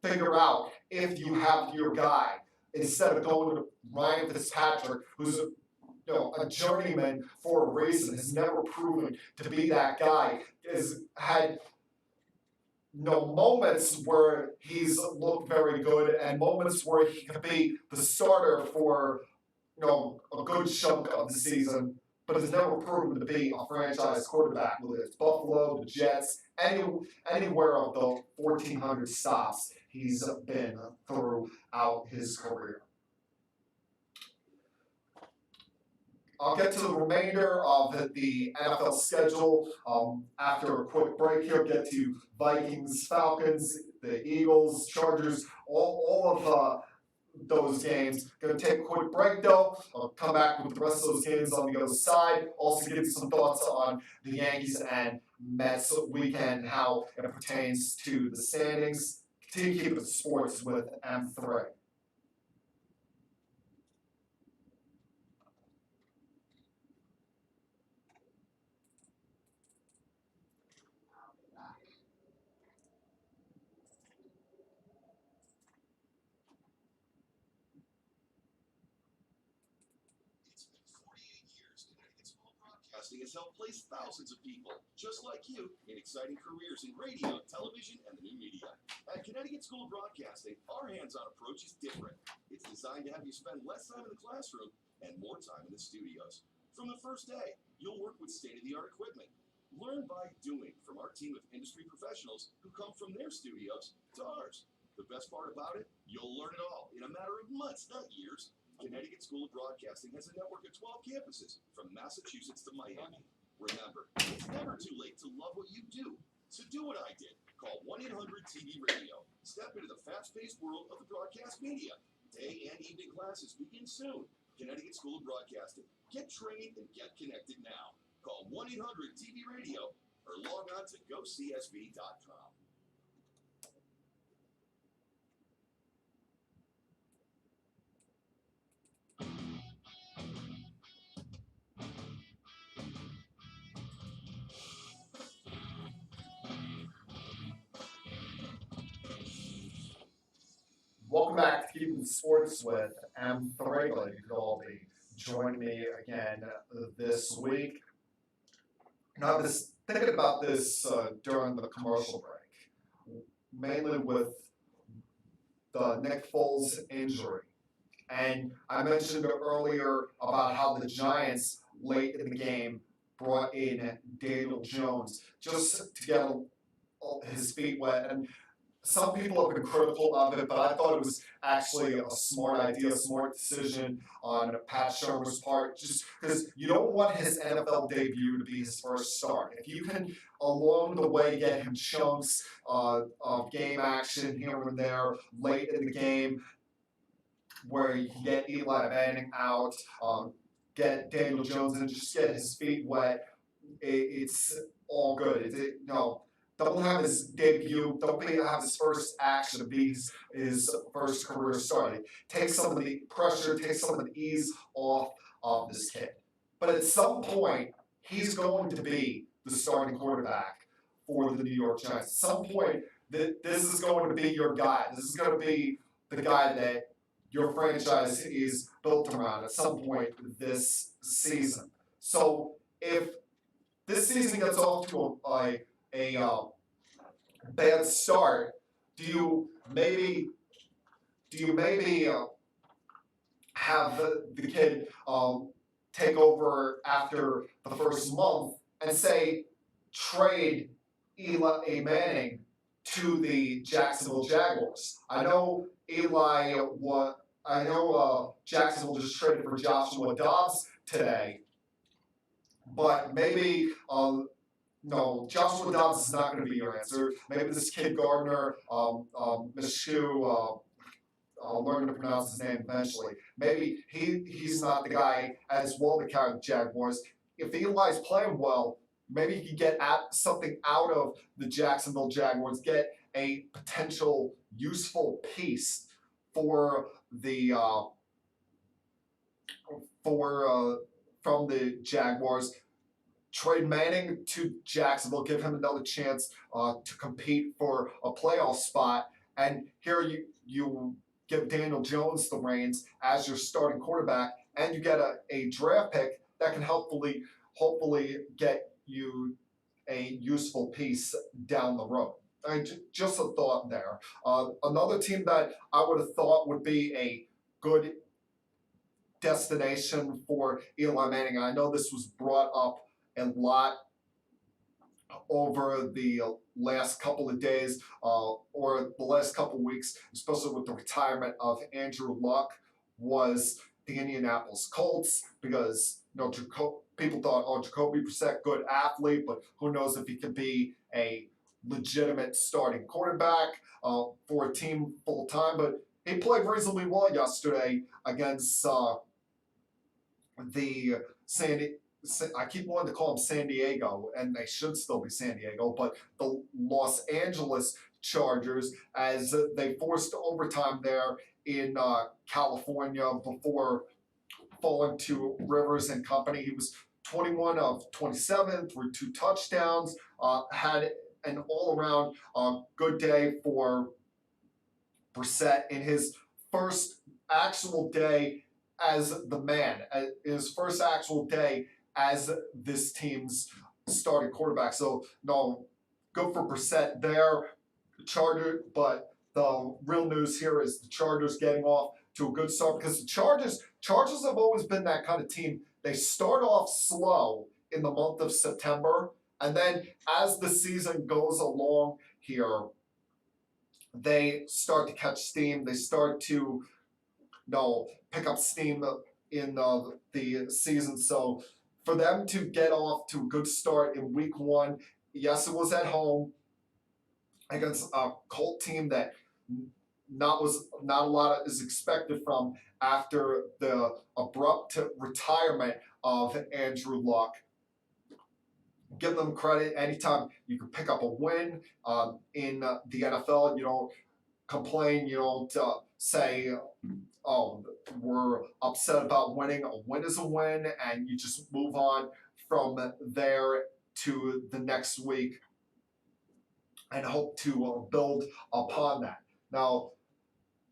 G: figure out if you have your guy, instead of going to Ryan Fitzpatrick, who's a journeyman for a reason, has never proven to be that guy, has had moments where he's looked very good and moments where he could be the starter for a good chunk of the season, but has never proven to be a franchise quarterback, whether it's Buffalo, the Jets, anywhere of the 1,400 stops he's been throughout his career. I'll get to the remainder of the NFL schedule after a quick break here. Get to Vikings, Falcons, the Eagles, Chargers, all of those games. Going to take a quick break though. I'll come back with the rest of those games on the other side. Also give you some thoughts on the Yankees and Mets weekend, how it pertains to the standings. Continue to keep it sports with M3.
A: Has helped place thousands of people just like you in exciting careers in radio, television, and the new media. At Connecticut School of Broadcasting, our hands-on approach is different. It's designed to have you spend less time in the classroom and more time in the studios. From the first day, you'll work with state-of-the-art equipment. Learn by doing from our team of industry professionals who come from their studios to ours. The best part about it, you'll learn it all in a matter of months, not years. Connecticut School of Broadcasting has a network of 12 campuses from Massachusetts to Miami. Remember, it's never too late to love what you do. So do what I did. Call 1-800-TV Radio. Step into the fast-paced world of the broadcast media. Day and evening classes begin soon. Connecticut School of Broadcasting. Get trained and get connected now. Call 1-800-TV Radio or log on to gocsb.com.
G: Welcome back to Keeping Sports with M3. Glad you could all be joining me again this week. Now, I was thinking about this during the commercial break, mainly with the Nick Foles injury. And I mentioned earlier about how the Giants, late in the game, brought in Daniel Jones just to get his feet wet. And some people have been critical of it, but I thought it was actually a smart idea, a smart decision on Pat Shermer's part, just because you don't want his NFL debut to be his first start. If you can, along the way, get him chunks of game action here and there late in the game, where you can get Eli Manning out, get Daniel Jones in, just get his feet wet, it's all good. Don't have his debut, don't have his first action to be his first career start. Take some of the pressure, take some of the ease off of this kid. But at some point, he's going to be the starting quarterback for the New York Giants. At some point, this is going to be your guy. This is going to be the guy that your franchise is built around at some point this season. So if this season gets off to a bad start, do you maybe have the kid take over after the first month and say trade Eli Manning to the Jacksonville Jaguars? I know Jacksonville just traded for Joshua Dobbs today, but maybe no, Joshua Dobbs is not going to be your answer. Maybe this kid Gardner, Minshew, I'll learn to pronounce his name eventually. Maybe he's not the guy as well to carry the Jaguars. If Eli's playing well, maybe he can get something out of the Jacksonville Jaguars, get a potential useful piece for the from the Jaguars. Trade Manning to Jacksonville, give him another chance to compete for a playoff spot, and here you give Daniel Jones the reins as your starting quarterback, and you get a draft pick that can hopefully get you a useful piece down the road. Just a thought there. Another team that I would have thought would be a good destination for Eli Manning, and I know this was brought up a lot over the last couple of days or the last couple of weeks, especially with the retirement of Andrew Luck, was the Indianapolis Colts, because people thought, Jacoby Brissett, good athlete, but who knows if he could be a legitimate starting quarterback for a team full time. But he played reasonably well yesterday against I keep wanting to call them San Diego, and they should still be San Diego, but the Los Angeles Chargers, as they forced overtime there in California before falling to Rivers and company. He was 21 of 27, threw 2 touchdowns, had an all-around good day for Brissett in his first actual day as the man, his first actual day as this team's starting quarterback. So, no, good for Brissett there. But the real news here is the Chargers getting off to a good start, because the Chargers have always been that kind of team. They start off slow in the month of September, and then as the season goes along here, they start to catch steam. They start to pick up steam in the season. So for them to get off to a good start in week 1, yes, it was at home against a Colt team that not a lot is expected from after the abrupt retirement of Andrew Luck. Give them credit. Anytime you can pick up a win in the NFL, you don't complain. You don't say, "Oh, we're upset about winning." A win is a win, and you just move on from there to the next week and hope to build upon that. Now,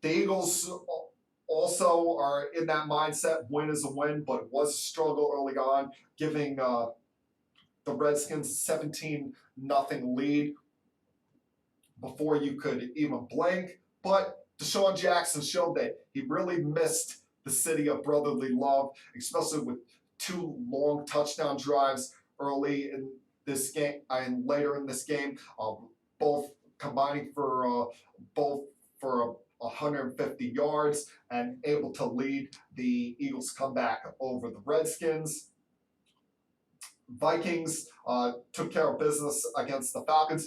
G: the Eagles also are in that mindset. Win is a win, but it was a struggle early on, giving the Redskins 17-0 lead before you could even blink. But Deshaun Jackson showed that he really missed the city of brotherly love, especially with 2 long touchdown drives early in this game and later in this game, both combining for 150 yards and able to lead the Eagles' comeback over the Redskins. Vikings took care of business against the Falcons.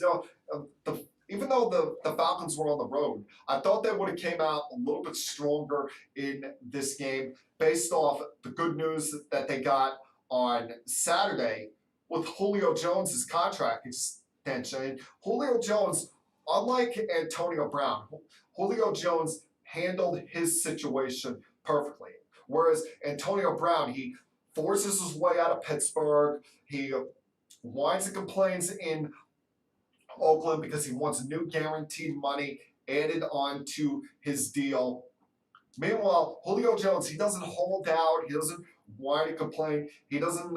G: Even though the Falcons were on the road, I thought they would have came out a little bit stronger in this game based off the good news that they got on Saturday with Julio Jones' contract extension. Julio Jones, unlike Antonio Brown, Julio Jones handled his situation perfectly. Whereas Antonio Brown, he forces his way out of Pittsburgh. He whines and complains in Oakland because he wants new guaranteed money added on to his deal. Meanwhile, Julio Jones, he doesn't hold out. He doesn't whine and complain. He doesn't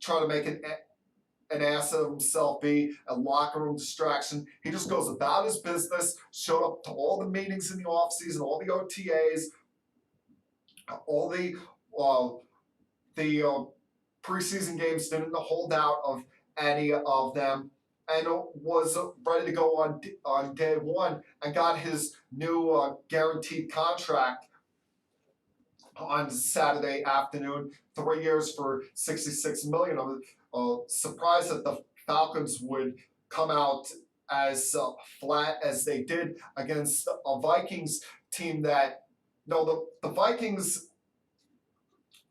G: try to make an ass of himself, be a locker room distraction. He just goes about his business, showed up to all the meetings in the offseason, all the OTAs, all the preseason games, didn't hold out of any of them, and was ready to go on day 1 and got his new guaranteed contract on Saturday afternoon, 3 years for $66 million. I'm surprised that the Falcons would come out as flat as they did against a Vikings team that, the Vikings,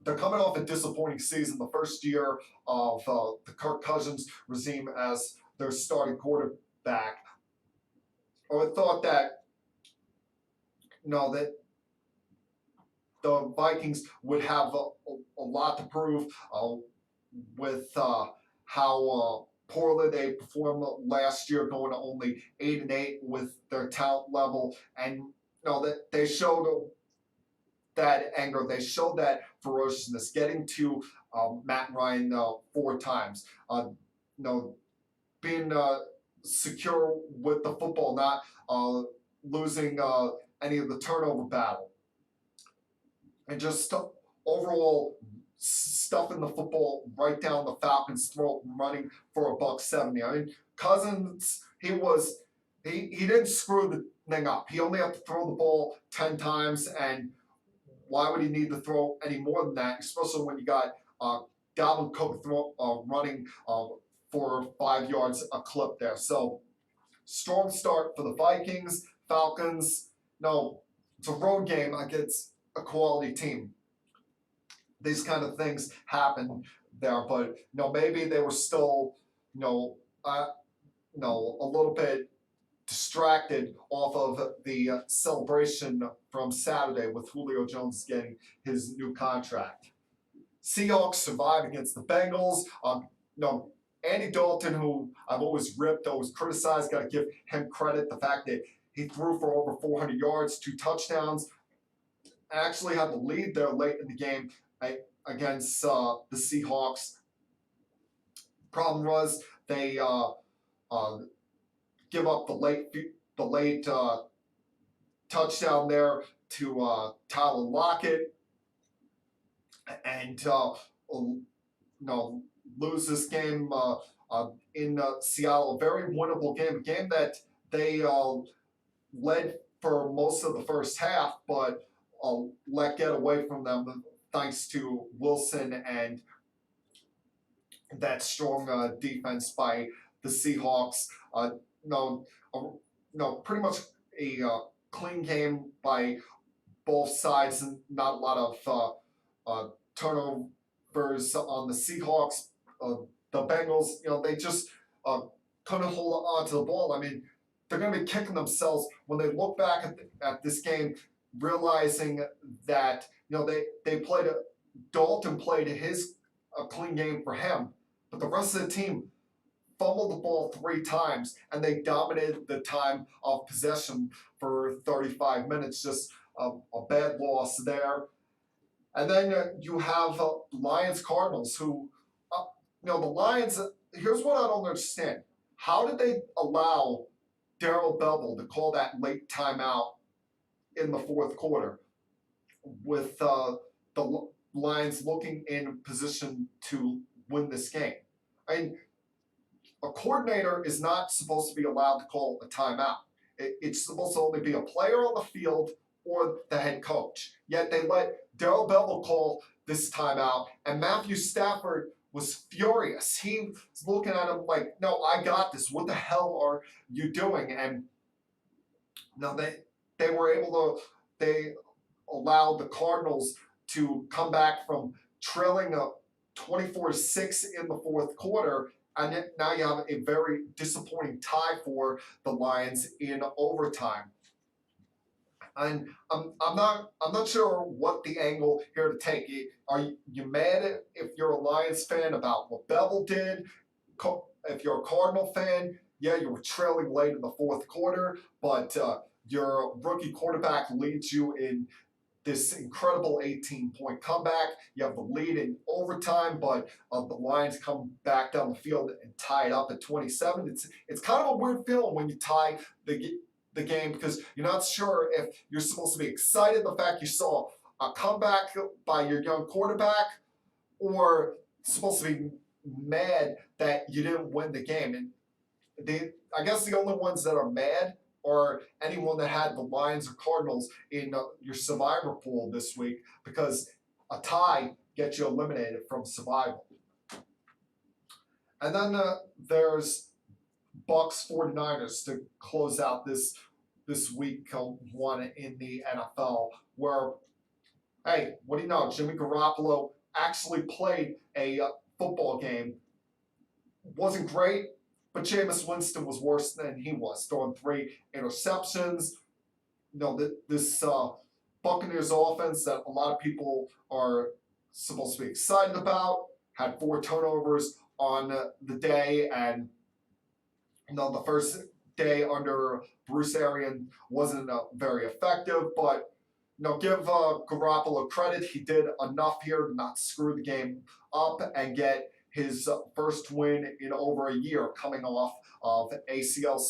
G: they're coming off a disappointing season, the first year of the Kirk Cousins regime as their starting quarterback. I thought that, that the Vikings would have a lot to prove with how poorly they performed last year, going to only 8-8 with their talent level, and that they showed that anger, they showed that ferociousness, getting to Matt Ryan 4 times, being secure with the football, not losing any of the turnover battle, and just overall stuffing the football right down the Falcons' throat, running for $170. I mean, Cousins, he didn't screw the thing up. He only had to throw the ball 10 times, and why would he need to throw any more than that, especially when you got Dalvin Cook running for 5 yards a clip there. So, strong start for the Vikings. Falcons, it's a road game against a quality team. These kind of things happen there, but maybe they were still a little bit distracted off of the celebration from Saturday with Julio Jones getting his new contract. Seahawks survive against the Bengals. Andy Dalton, who I've always ripped, always criticized, got to give him credit. The fact that he threw for over 400 yards, 2 touchdowns, actually had the lead there late in the game against the Seahawks. Problem was they give up the late touchdown there to Tyler Lockett, and lose this game in Seattle. A very winnable game, a game that they led for most of the first half, but let get away from them thanks to Wilson and that strong defense by the Seahawks. Pretty much a clean game by both sides, and not a lot of turnovers on the Seahawks. The Bengals, they just couldn't hold on to the ball. I mean, they're going to be kicking themselves when they look back at this game, realizing that they played Dalton played a clean game for him, but the rest of the team fumbled the ball 3 times, and they dominated the time of possession for 35 minutes. Just a bad loss there. And then you have Lions Cardinals, who, the Lions. Here's what I don't understand: how did they allow Darrell Bevell to call that late timeout in the 4th quarter, with the Lions looking in position to win this game? I mean, a coordinator is not supposed to be allowed to call a timeout. It's supposed to only be a player on the field or the head coach. Yet they let Darrell Bevell call this timeout, and Matthew Stafford was furious. He was looking at him like, "No, I got this. What the hell are you doing?" And they were able to. They allowed the Cardinals to come back from trailing up 24-6 in the 4th quarter, and now you have a very disappointing tie for the Lions in overtime. And I'm not sure what the angle here to take. Are you mad if you're a Lions fan about what Bevell did? If you're a Cardinal fan, yeah, you were trailing late in the 4th quarter, but your rookie quarterback leads you in this incredible 18-point comeback. You have the lead in overtime, but the Lions come back down the field and tie it up at 27. It's kind of a weird feeling when you tie the game, because you're not sure if you're supposed to be excited the fact you saw a comeback by your young quarterback, or supposed to be mad that you didn't win the game. And I guess the only ones that are mad are anyone that had the Lions or Cardinals in your survivor pool this week, because a tie gets you eliminated from survival. And then there's Bucks 49ers to close out this week 1 in the NFL, where, hey, what do you know? Jimmy Garoppolo actually played a football game. Wasn't great, but Jameis Winston was worse than he was, throwing 3 interceptions. This Buccaneers offense that a lot of people are supposed to be excited about had 4 turnovers on the day, and the first day under Bruce Arians wasn't very effective, but give Garoppolo credit. He did enough here to not screw the game up and get his first win in over a year, coming off of ACL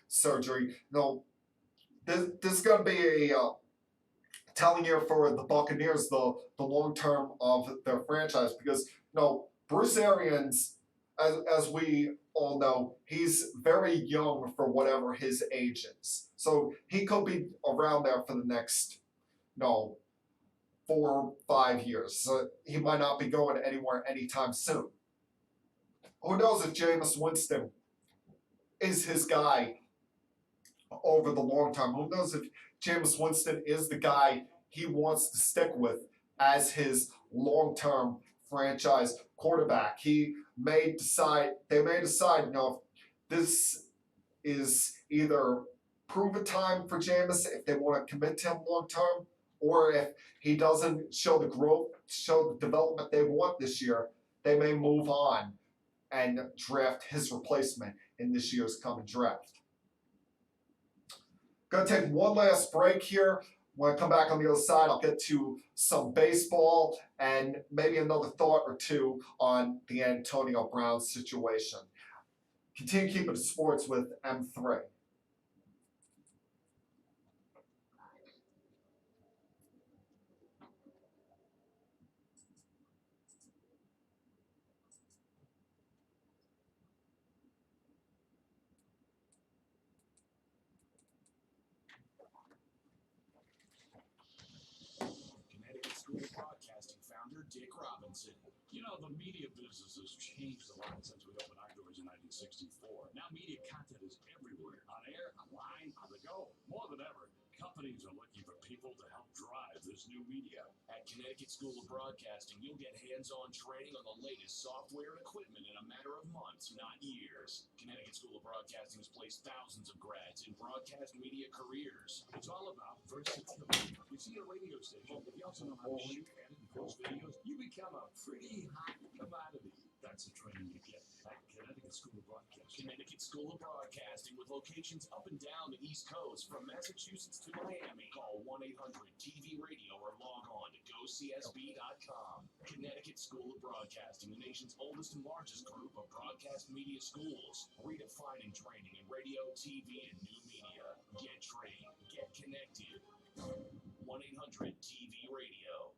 G: surgery. This is going to be a telling year for the Buccaneers, the long term of their franchise, because Bruce Arians, as we all know, he's very young for whatever his age is. So he could be around there for the next 4 or 5 years. So he might not be going anywhere anytime soon. Who knows if Jameis Winston is his guy over the long term? Who knows if Jameis Winston is the guy he wants to stick with as his long-term franchise quarterback? They may decide, if this is either prove a time for Jameis if they want to commit to him long-term, or if he doesn't show the growth, show the development they want this year, they may move on and draft his replacement in this year's coming draft. Going to take one last break here. When I come back on the other side, I'll get to some baseball and maybe another thought or two on the Antonio Brown situation. Continue keeping it sports with M3.
H: Dick Robinson. You know, the media business has changed a lot since we opened our doors in 1964. Now media content is everywhere, on air, online, on the go. More than ever, companies are looking for people to help drive this new media. At Connecticut School of Broadcasting, you'll get hands-on training on the latest software and equipment in a matter of months, not years. Connecticut School of Broadcasting has placed thousands of grads in broadcast media careers. It's all about versatility. You see a radio station, if you also know how to shoot, edit, and post videos, you become a pretty hot commodity. That's the training you get at Connecticut School of Broadcasting. Connecticut School of Broadcasting with locations up and down the East Coast from Massachusetts to Miami. Call 1-800-TV-RADIO or log on to GoCSB.com. Connecticut School of Broadcasting, the nation's oldest and largest group of broadcast media schools. Redefining training in radio, TV, and new media. Get trained. Get connected. 1-800-TV-RADIO.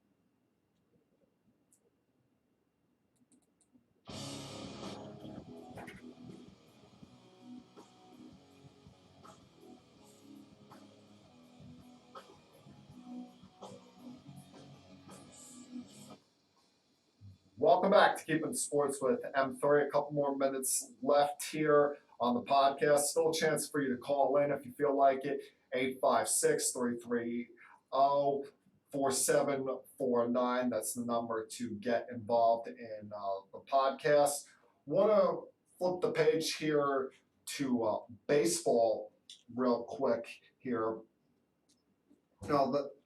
G: Welcome back to Keeping Sports with M3. A couple more minutes left here on the podcast. Still a chance for you to call in if you feel like it. 856-330-4749. That's the number to get involved in the podcast. Want to flip the page here to baseball real quick here.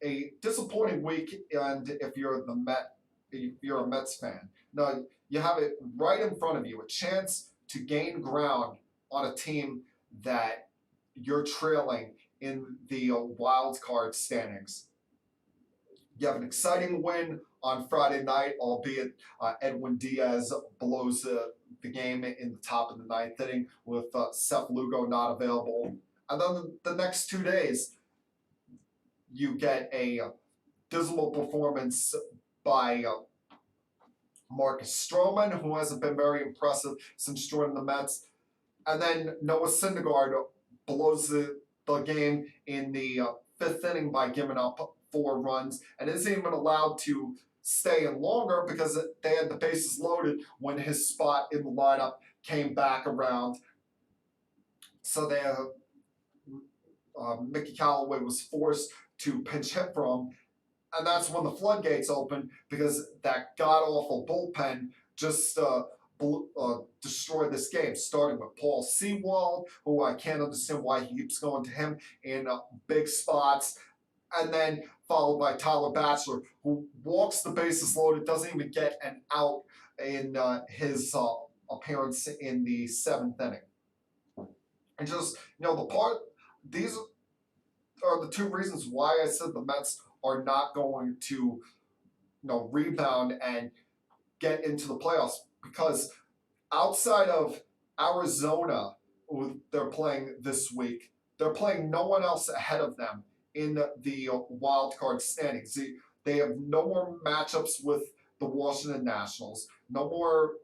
G: A disappointing weekend if you're a Mets fan. Now, you have it right in front of you, a chance to gain ground on a team that you're trailing in the wild card standings. You have an exciting win on Friday night, albeit Edwin Diaz blows the game in the top of the ninth inning with Seth Lugo not available. And then the next 2 days, you get a dismal performance by Marcus Stroman, who hasn't been very impressive since joining the Mets. And then Noah Syndergaard blows the game in the fifth inning by giving up 4 runs and isn't even allowed to stay in longer because they had the bases loaded when his spot in the lineup came back around. So Mickey Callaway was forced to pinch hit for him. And that's when the floodgates opened because that god-awful bullpen just destroyed this game, starting with Paul Sewald, who I can't understand why he keeps going to him in big spots, and then followed by Tyler Batchelor, who walks the bases loaded, doesn't even get an out in his appearance in the 7th inning. And just, these are the 2 reasons why I said the Mets are not going to rebound and get into the playoffs, because outside of Arizona, who they're playing this week, they're playing no one else ahead of them in the wild card standings. They have no more matchups with the Washington Nationals, no more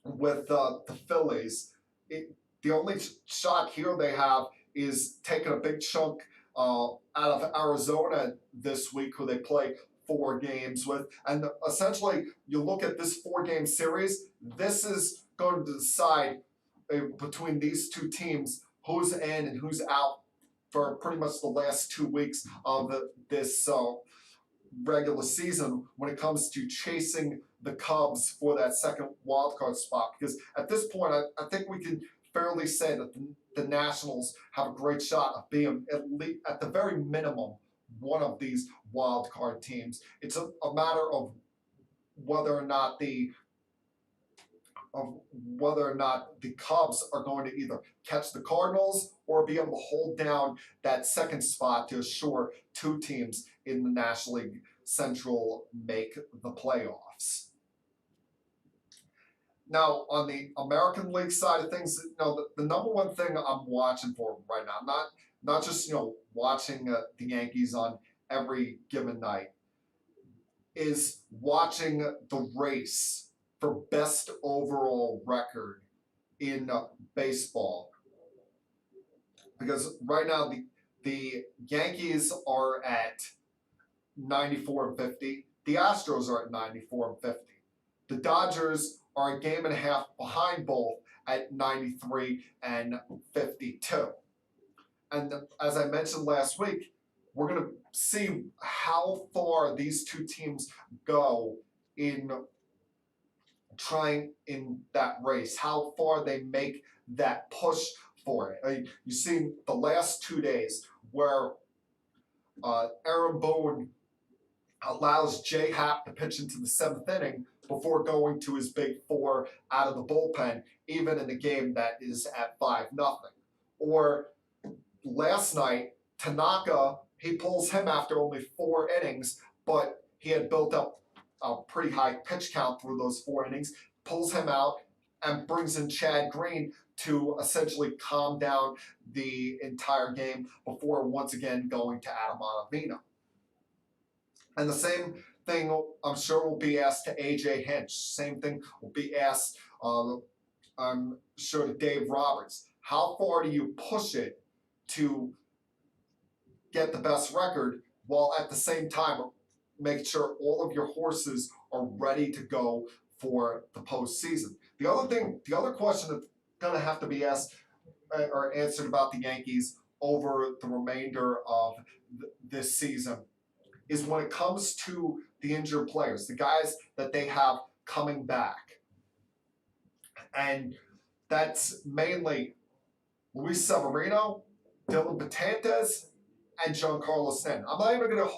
G: with the Phillies. The only shot here they have is taking a big chunk out of Arizona this week, who they play 4 games with. And essentially, you look at this 4-game series, this is going to decide between these 2 teams who's in and who's out for pretty much the last 2 weeks of this regular season when it comes to chasing the Cubs for that second wildcard spot. Because at this point, I think we can fairly say that the Nationals have a great shot of being at the very minimum one of these wild card teams. It's a matter of whether or not the Cubs are going to either catch the Cardinals or be able to hold down that second spot to assure 2 teams in the National League Central make the playoffs. Now, on the American League side of things, the number one thing I'm watching for right now, not just watching the Yankees on every given night, is watching the race for best overall record in baseball. Because right now the Yankees are at 94-50. The Astros are at 94 and 50. The Dodgers are a game and a half behind both at 93 and 52. And as I mentioned last week, we're going to see how far these two teams go in trying in that race, how far they make that push for it. I mean, you've seen the last 2 days where Aaron Boone allows J Happ to pitch into the 7th inning before going to his big 4 out of the bullpen, even in a game that is at 5-0. Or last night, Tanaka, he pulls him after only 4 innings, but he had built up a pretty high pitch count through those 4 innings, pulls him out and brings in Chad Green to essentially calm down the entire game before once again going to Adam Ottavino. And the same thing I'm sure will be asked to AJ Hinch. Same thing will be asked, I'm sure, to Dave Roberts. How far do you push it to get the best record while at the same time make sure all of your horses are ready to go for the postseason? The other question that's going to have to be asked or answered about the Yankees over the remainder of this season is when it comes to the injured players, the guys that they have coming back. And that's mainly Luis Severino, Dylan Betances, and Giancarlo Stanton. I'm not even going to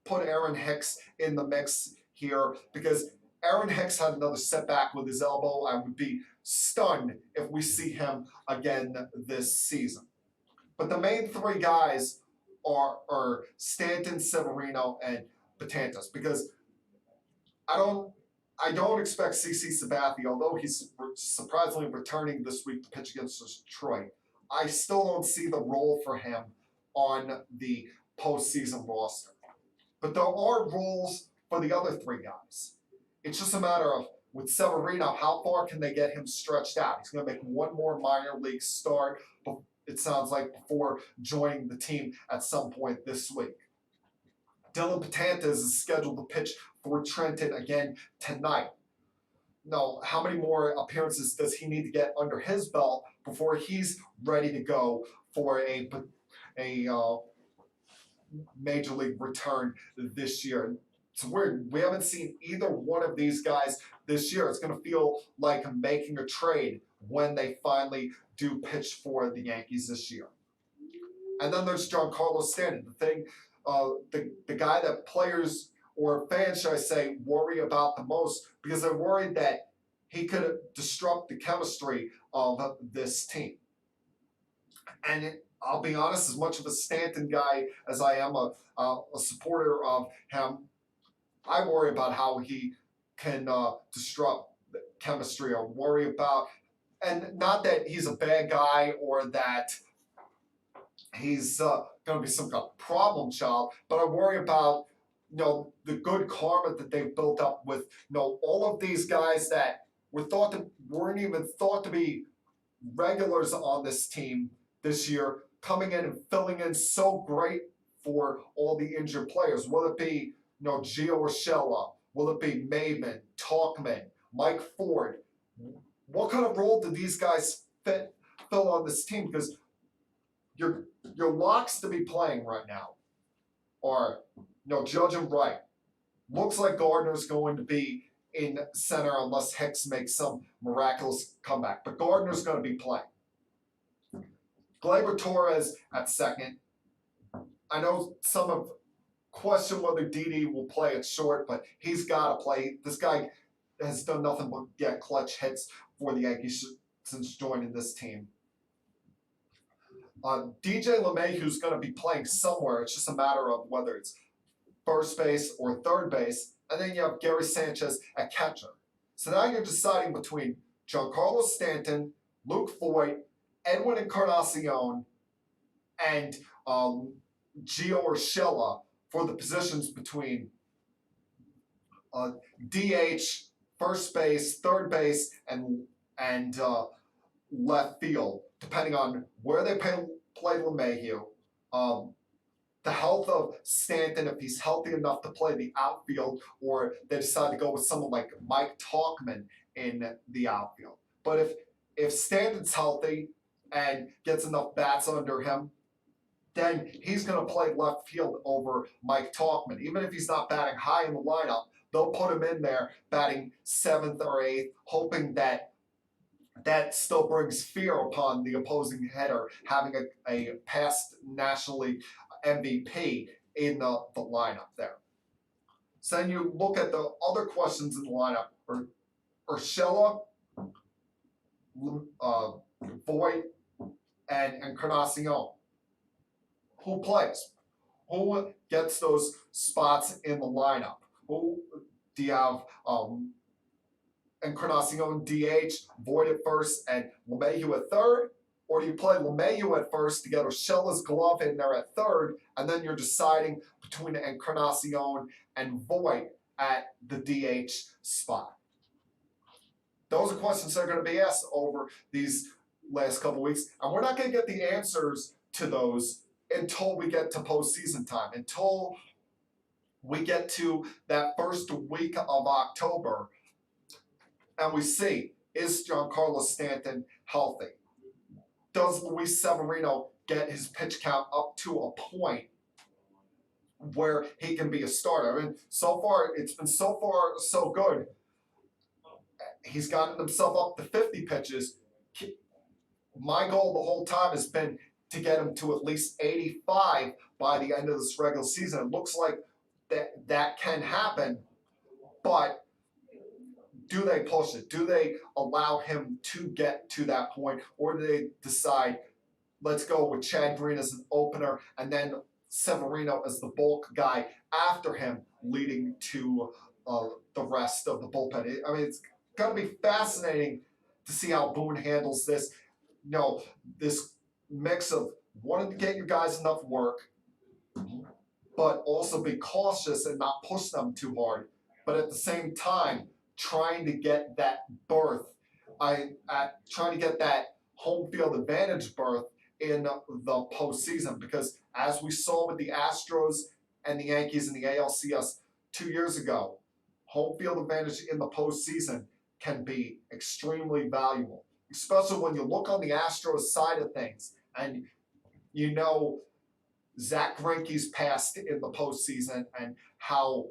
G: put Aaron Hicks in the mix here because Aaron Hicks had another setback with his elbow. I would be stunned if we see him again this season. But the main 3 guys are Stanton, Severino, and Betances, because I don't expect CC Sabathia, although he's surprisingly returning this week to pitch against Detroit. I still don't see the role for him on the postseason roster. But there are roles for the other 3 guys. It's just a matter of, with Severino, how far can they get him stretched out? He's going to make one more minor league start, it sounds like, before joining the team at some point this week. Dylan Betances is scheduled to pitch for Trenton again tonight. Now, how many more appearances does he need to get under his belt before he's ready to go for a major league return this year? It's weird. We haven't seen either one of these guys this year. It's going to feel like making a trade when they finally do pitch for the Yankees this year. And then there's Giancarlo Stanton, the guy that players, or fans, should I say, worry about the most because they're worried that he could disrupt the chemistry of this team. And I'll be honest, as much of a Stanton guy as I am a supporter of him, I worry about how he can disrupt the chemistry. I worry about, and not that he's a bad guy or that he's going to be some kind of problem child, but I worry about the good karma that they've built up with all of these guys that weren't even thought to be regulars on this team this year, coming in and filling in so great for all the injured players. Will it be Gio Urshela? Will it be Maven, Talkman, Mike Ford? What kind of role do these guys fill on this team? Because your locks to be playing right now are Judge and Wright. Looks like Gardner's going to be in center unless Hicks makes some miraculous comeback. But Gardner's going to be playing. Gleyber Torres at second. I know some have questioned whether Didi will play at short, but he's got to play. This guy has done nothing but get clutch hits for the Yankees since joining this team. DJ LeMahieu's going to be playing somewhere. It's just a matter of whether it's first base or third base. And then you have Gary Sanchez at catcher. So now you're deciding between Giancarlo Stanton, Luke Voigt, Edwin Encarnacion, and Gio Urshela for the positions between DH, first base, third base, and left field, depending on where they play LeMahieu. the health of Stanton, if he's healthy enough to play the outfield, or they decide to go with someone like Mike Tauchman in the outfield. But if Stanton's healthy and gets enough bats under him, then he's going to play left field over Mike Tauchman. Even if he's not batting high in the lineup, they'll put him in there batting 7th or 8th, hoping that still brings fear upon the opposing hitter, having a past National League MVP in the lineup there. So then you look at the other questions in the lineup. Urshela, Voit, and Encarnacion. Who plays? Who gets those spots in the lineup? Who do you have? Encarnacion DH, Voit at first, and LeMahieu at third? Or do you play LeMahieu at first to get Urshela's glove in there at third, and then you're deciding between Encarnacion and Voit at the DH spot? Those are questions that are going to be asked over these last couple weeks, and we're not going to get the answers to those until we get to postseason time, until we get to that first week of October, and we see, is Giancarlo Stanton healthy? Does Luis Severino get his pitch count up to a point where he can be a starter? I mean, so far, it's been so good. He's gotten himself up to 50 pitches. My goal the whole time has been to get him to at least 85 by the end of this regular season. It looks like that can happen, but do they push it? Do they allow him to get to that point? Or do they decide, let's go with Chad Green as an opener and then Severino as the bulk guy after him, leading to the rest of the bullpen? I mean, it's going to be fascinating to see how Boone handles this. You know, this mix of wanting to get your guys enough work, but also be cautious and not push them too hard. But at the same time, trying to get that berth, trying to get that home field advantage berth in the postseason. Because as we saw with the Astros and the Yankees in the ALCS 2 years ago, home field advantage in the postseason can be extremely valuable, especially when you look on the Astros side of things and you know Zach Greinke's past in the postseason and how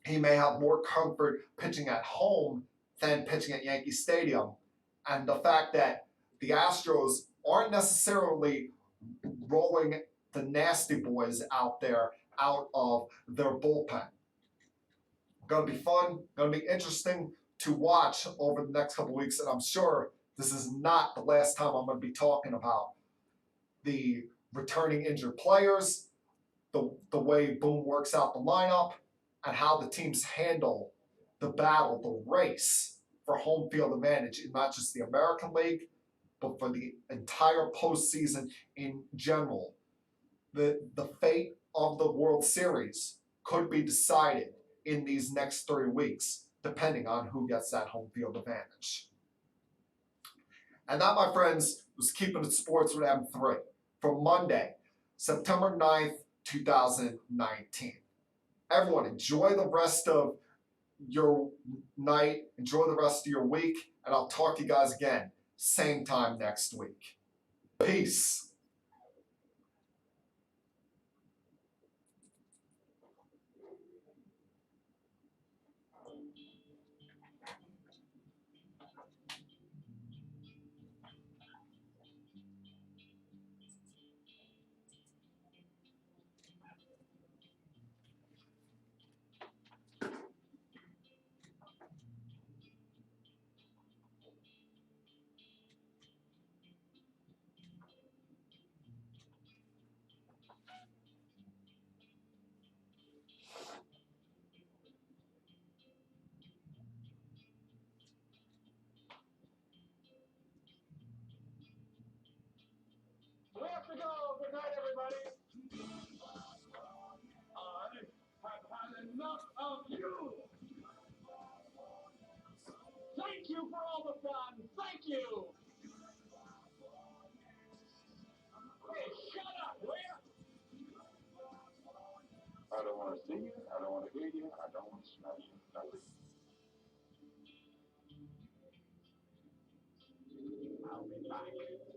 G: he may have more comfort pitching at home than pitching at Yankee Stadium. And the fact that the Astros aren't necessarily rolling the nasty boys out there out of their bullpen. Going to be fun, going to be interesting to watch over the next couple weeks. And I'm sure this is not the last time I'm going to be talking about the returning injured players, the way Boone works out the lineup, and how the teams handle the battle, the race for home field advantage in not just the American League, but for the entire postseason in general. The fate of the World Series could be decided in these next 3 weeks, depending on who gets that home field advantage. And that, my friends, was Keeping It Sports with M3 for Monday, September 9th, 2019. Everyone, enjoy the rest of your night, enjoy the rest of your week, and I'll talk to you guys again, same time next week. Peace.
E: want to see you. I don't want to hear you. I don't want to smell you. Nothing. I'll be back.